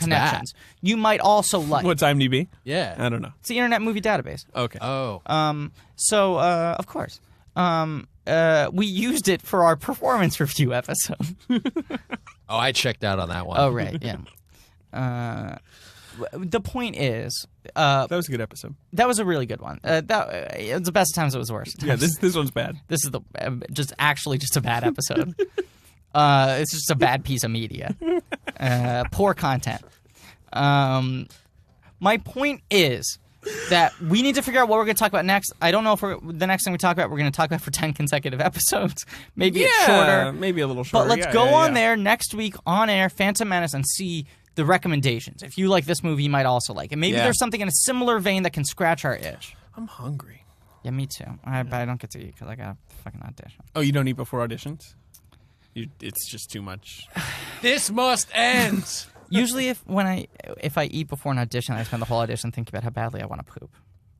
Speaker 1: connections. You might also like.
Speaker 2: What's IMDb?
Speaker 3: Yeah.
Speaker 2: I don't know.
Speaker 1: It's the Internet Movie Database.
Speaker 2: Okay.
Speaker 3: Oh.
Speaker 1: So of course, we used it for our performance review episode.
Speaker 3: Oh, I checked out on that one.
Speaker 1: Oh right, yeah. The point is,
Speaker 2: That was a good episode.
Speaker 1: that was a really good one. It was the best of times. It was the worst. of
Speaker 2: Yeah,
Speaker 1: times.
Speaker 2: this one's bad.
Speaker 1: This is just a bad episode. It's just a bad piece of media. Poor content. My point is that we need to figure out what we're going to talk about next. I don't know if the next thing we talk about, we're going to talk about for 10 consecutive episodes. Maybe it's shorter.
Speaker 2: Maybe a little shorter.
Speaker 1: But let's go on there next week on air, Phantom Menace, and see the recommendations. If you like this movie, you might also like it. Maybe there's something in a similar vein that can scratch our itch.
Speaker 2: I'm hungry.
Speaker 1: Yeah, me too. But I don't get to eat because I got a fucking audition.
Speaker 2: Oh, you don't eat before auditions? It's just too much.
Speaker 3: This must end.
Speaker 1: Usually, if I eat before an audition, I spend the whole audition thinking about how badly I want to poop.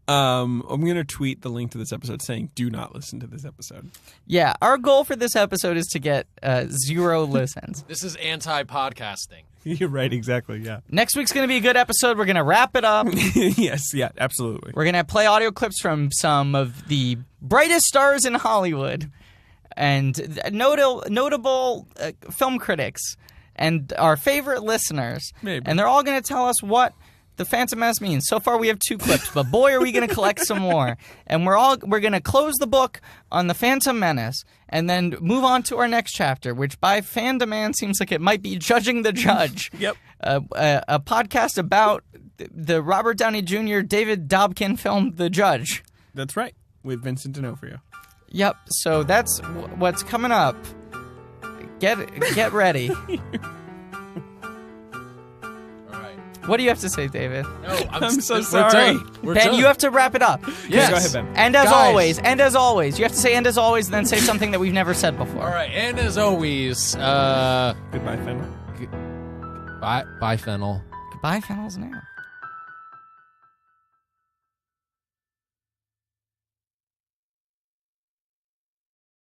Speaker 2: I'm going to tweet the link to this episode saying, do not listen to this episode.
Speaker 1: Yeah, our goal for this episode is to get 0 listens.
Speaker 3: This is anti-podcasting.
Speaker 2: You're right, exactly, yeah.
Speaker 1: Next week's going to be a good episode. We're going to wrap it up.
Speaker 2: Yes, yeah, absolutely.
Speaker 1: We're going to play audio clips from some of the brightest stars in Hollywood and notable film critics and our favorite listeners.
Speaker 2: Maybe.
Speaker 1: And they're all going to tell us what the Phantom Menace means. So far we have 2 clips, but boy are we going to collect some more. And we're going to close the book on the Phantom Menace and then move on to our next chapter, which by Fandoman seems like it might be Judging the Judge.
Speaker 2: Yep.
Speaker 1: A podcast about the Robert Downey Jr. David Dobkin film The Judge.
Speaker 2: That's right, with Vincent D'Onofrio.
Speaker 1: Yep. So that's what's coming up. Get ready. What do you have to say, David?
Speaker 3: No,
Speaker 2: I'm so
Speaker 3: we're
Speaker 2: sorry.
Speaker 3: done. We're
Speaker 1: Ben,
Speaker 3: done.
Speaker 1: you have to wrap it up.
Speaker 3: Yes.
Speaker 2: Go ahead, Ben.
Speaker 1: And as
Speaker 3: Guys.
Speaker 1: always, you have to say and as always, and then say something that we've never said before.
Speaker 3: All right, and as always,
Speaker 2: Goodbye, Fennel.
Speaker 3: bye, Fennel.
Speaker 1: Goodbye, Fennels now.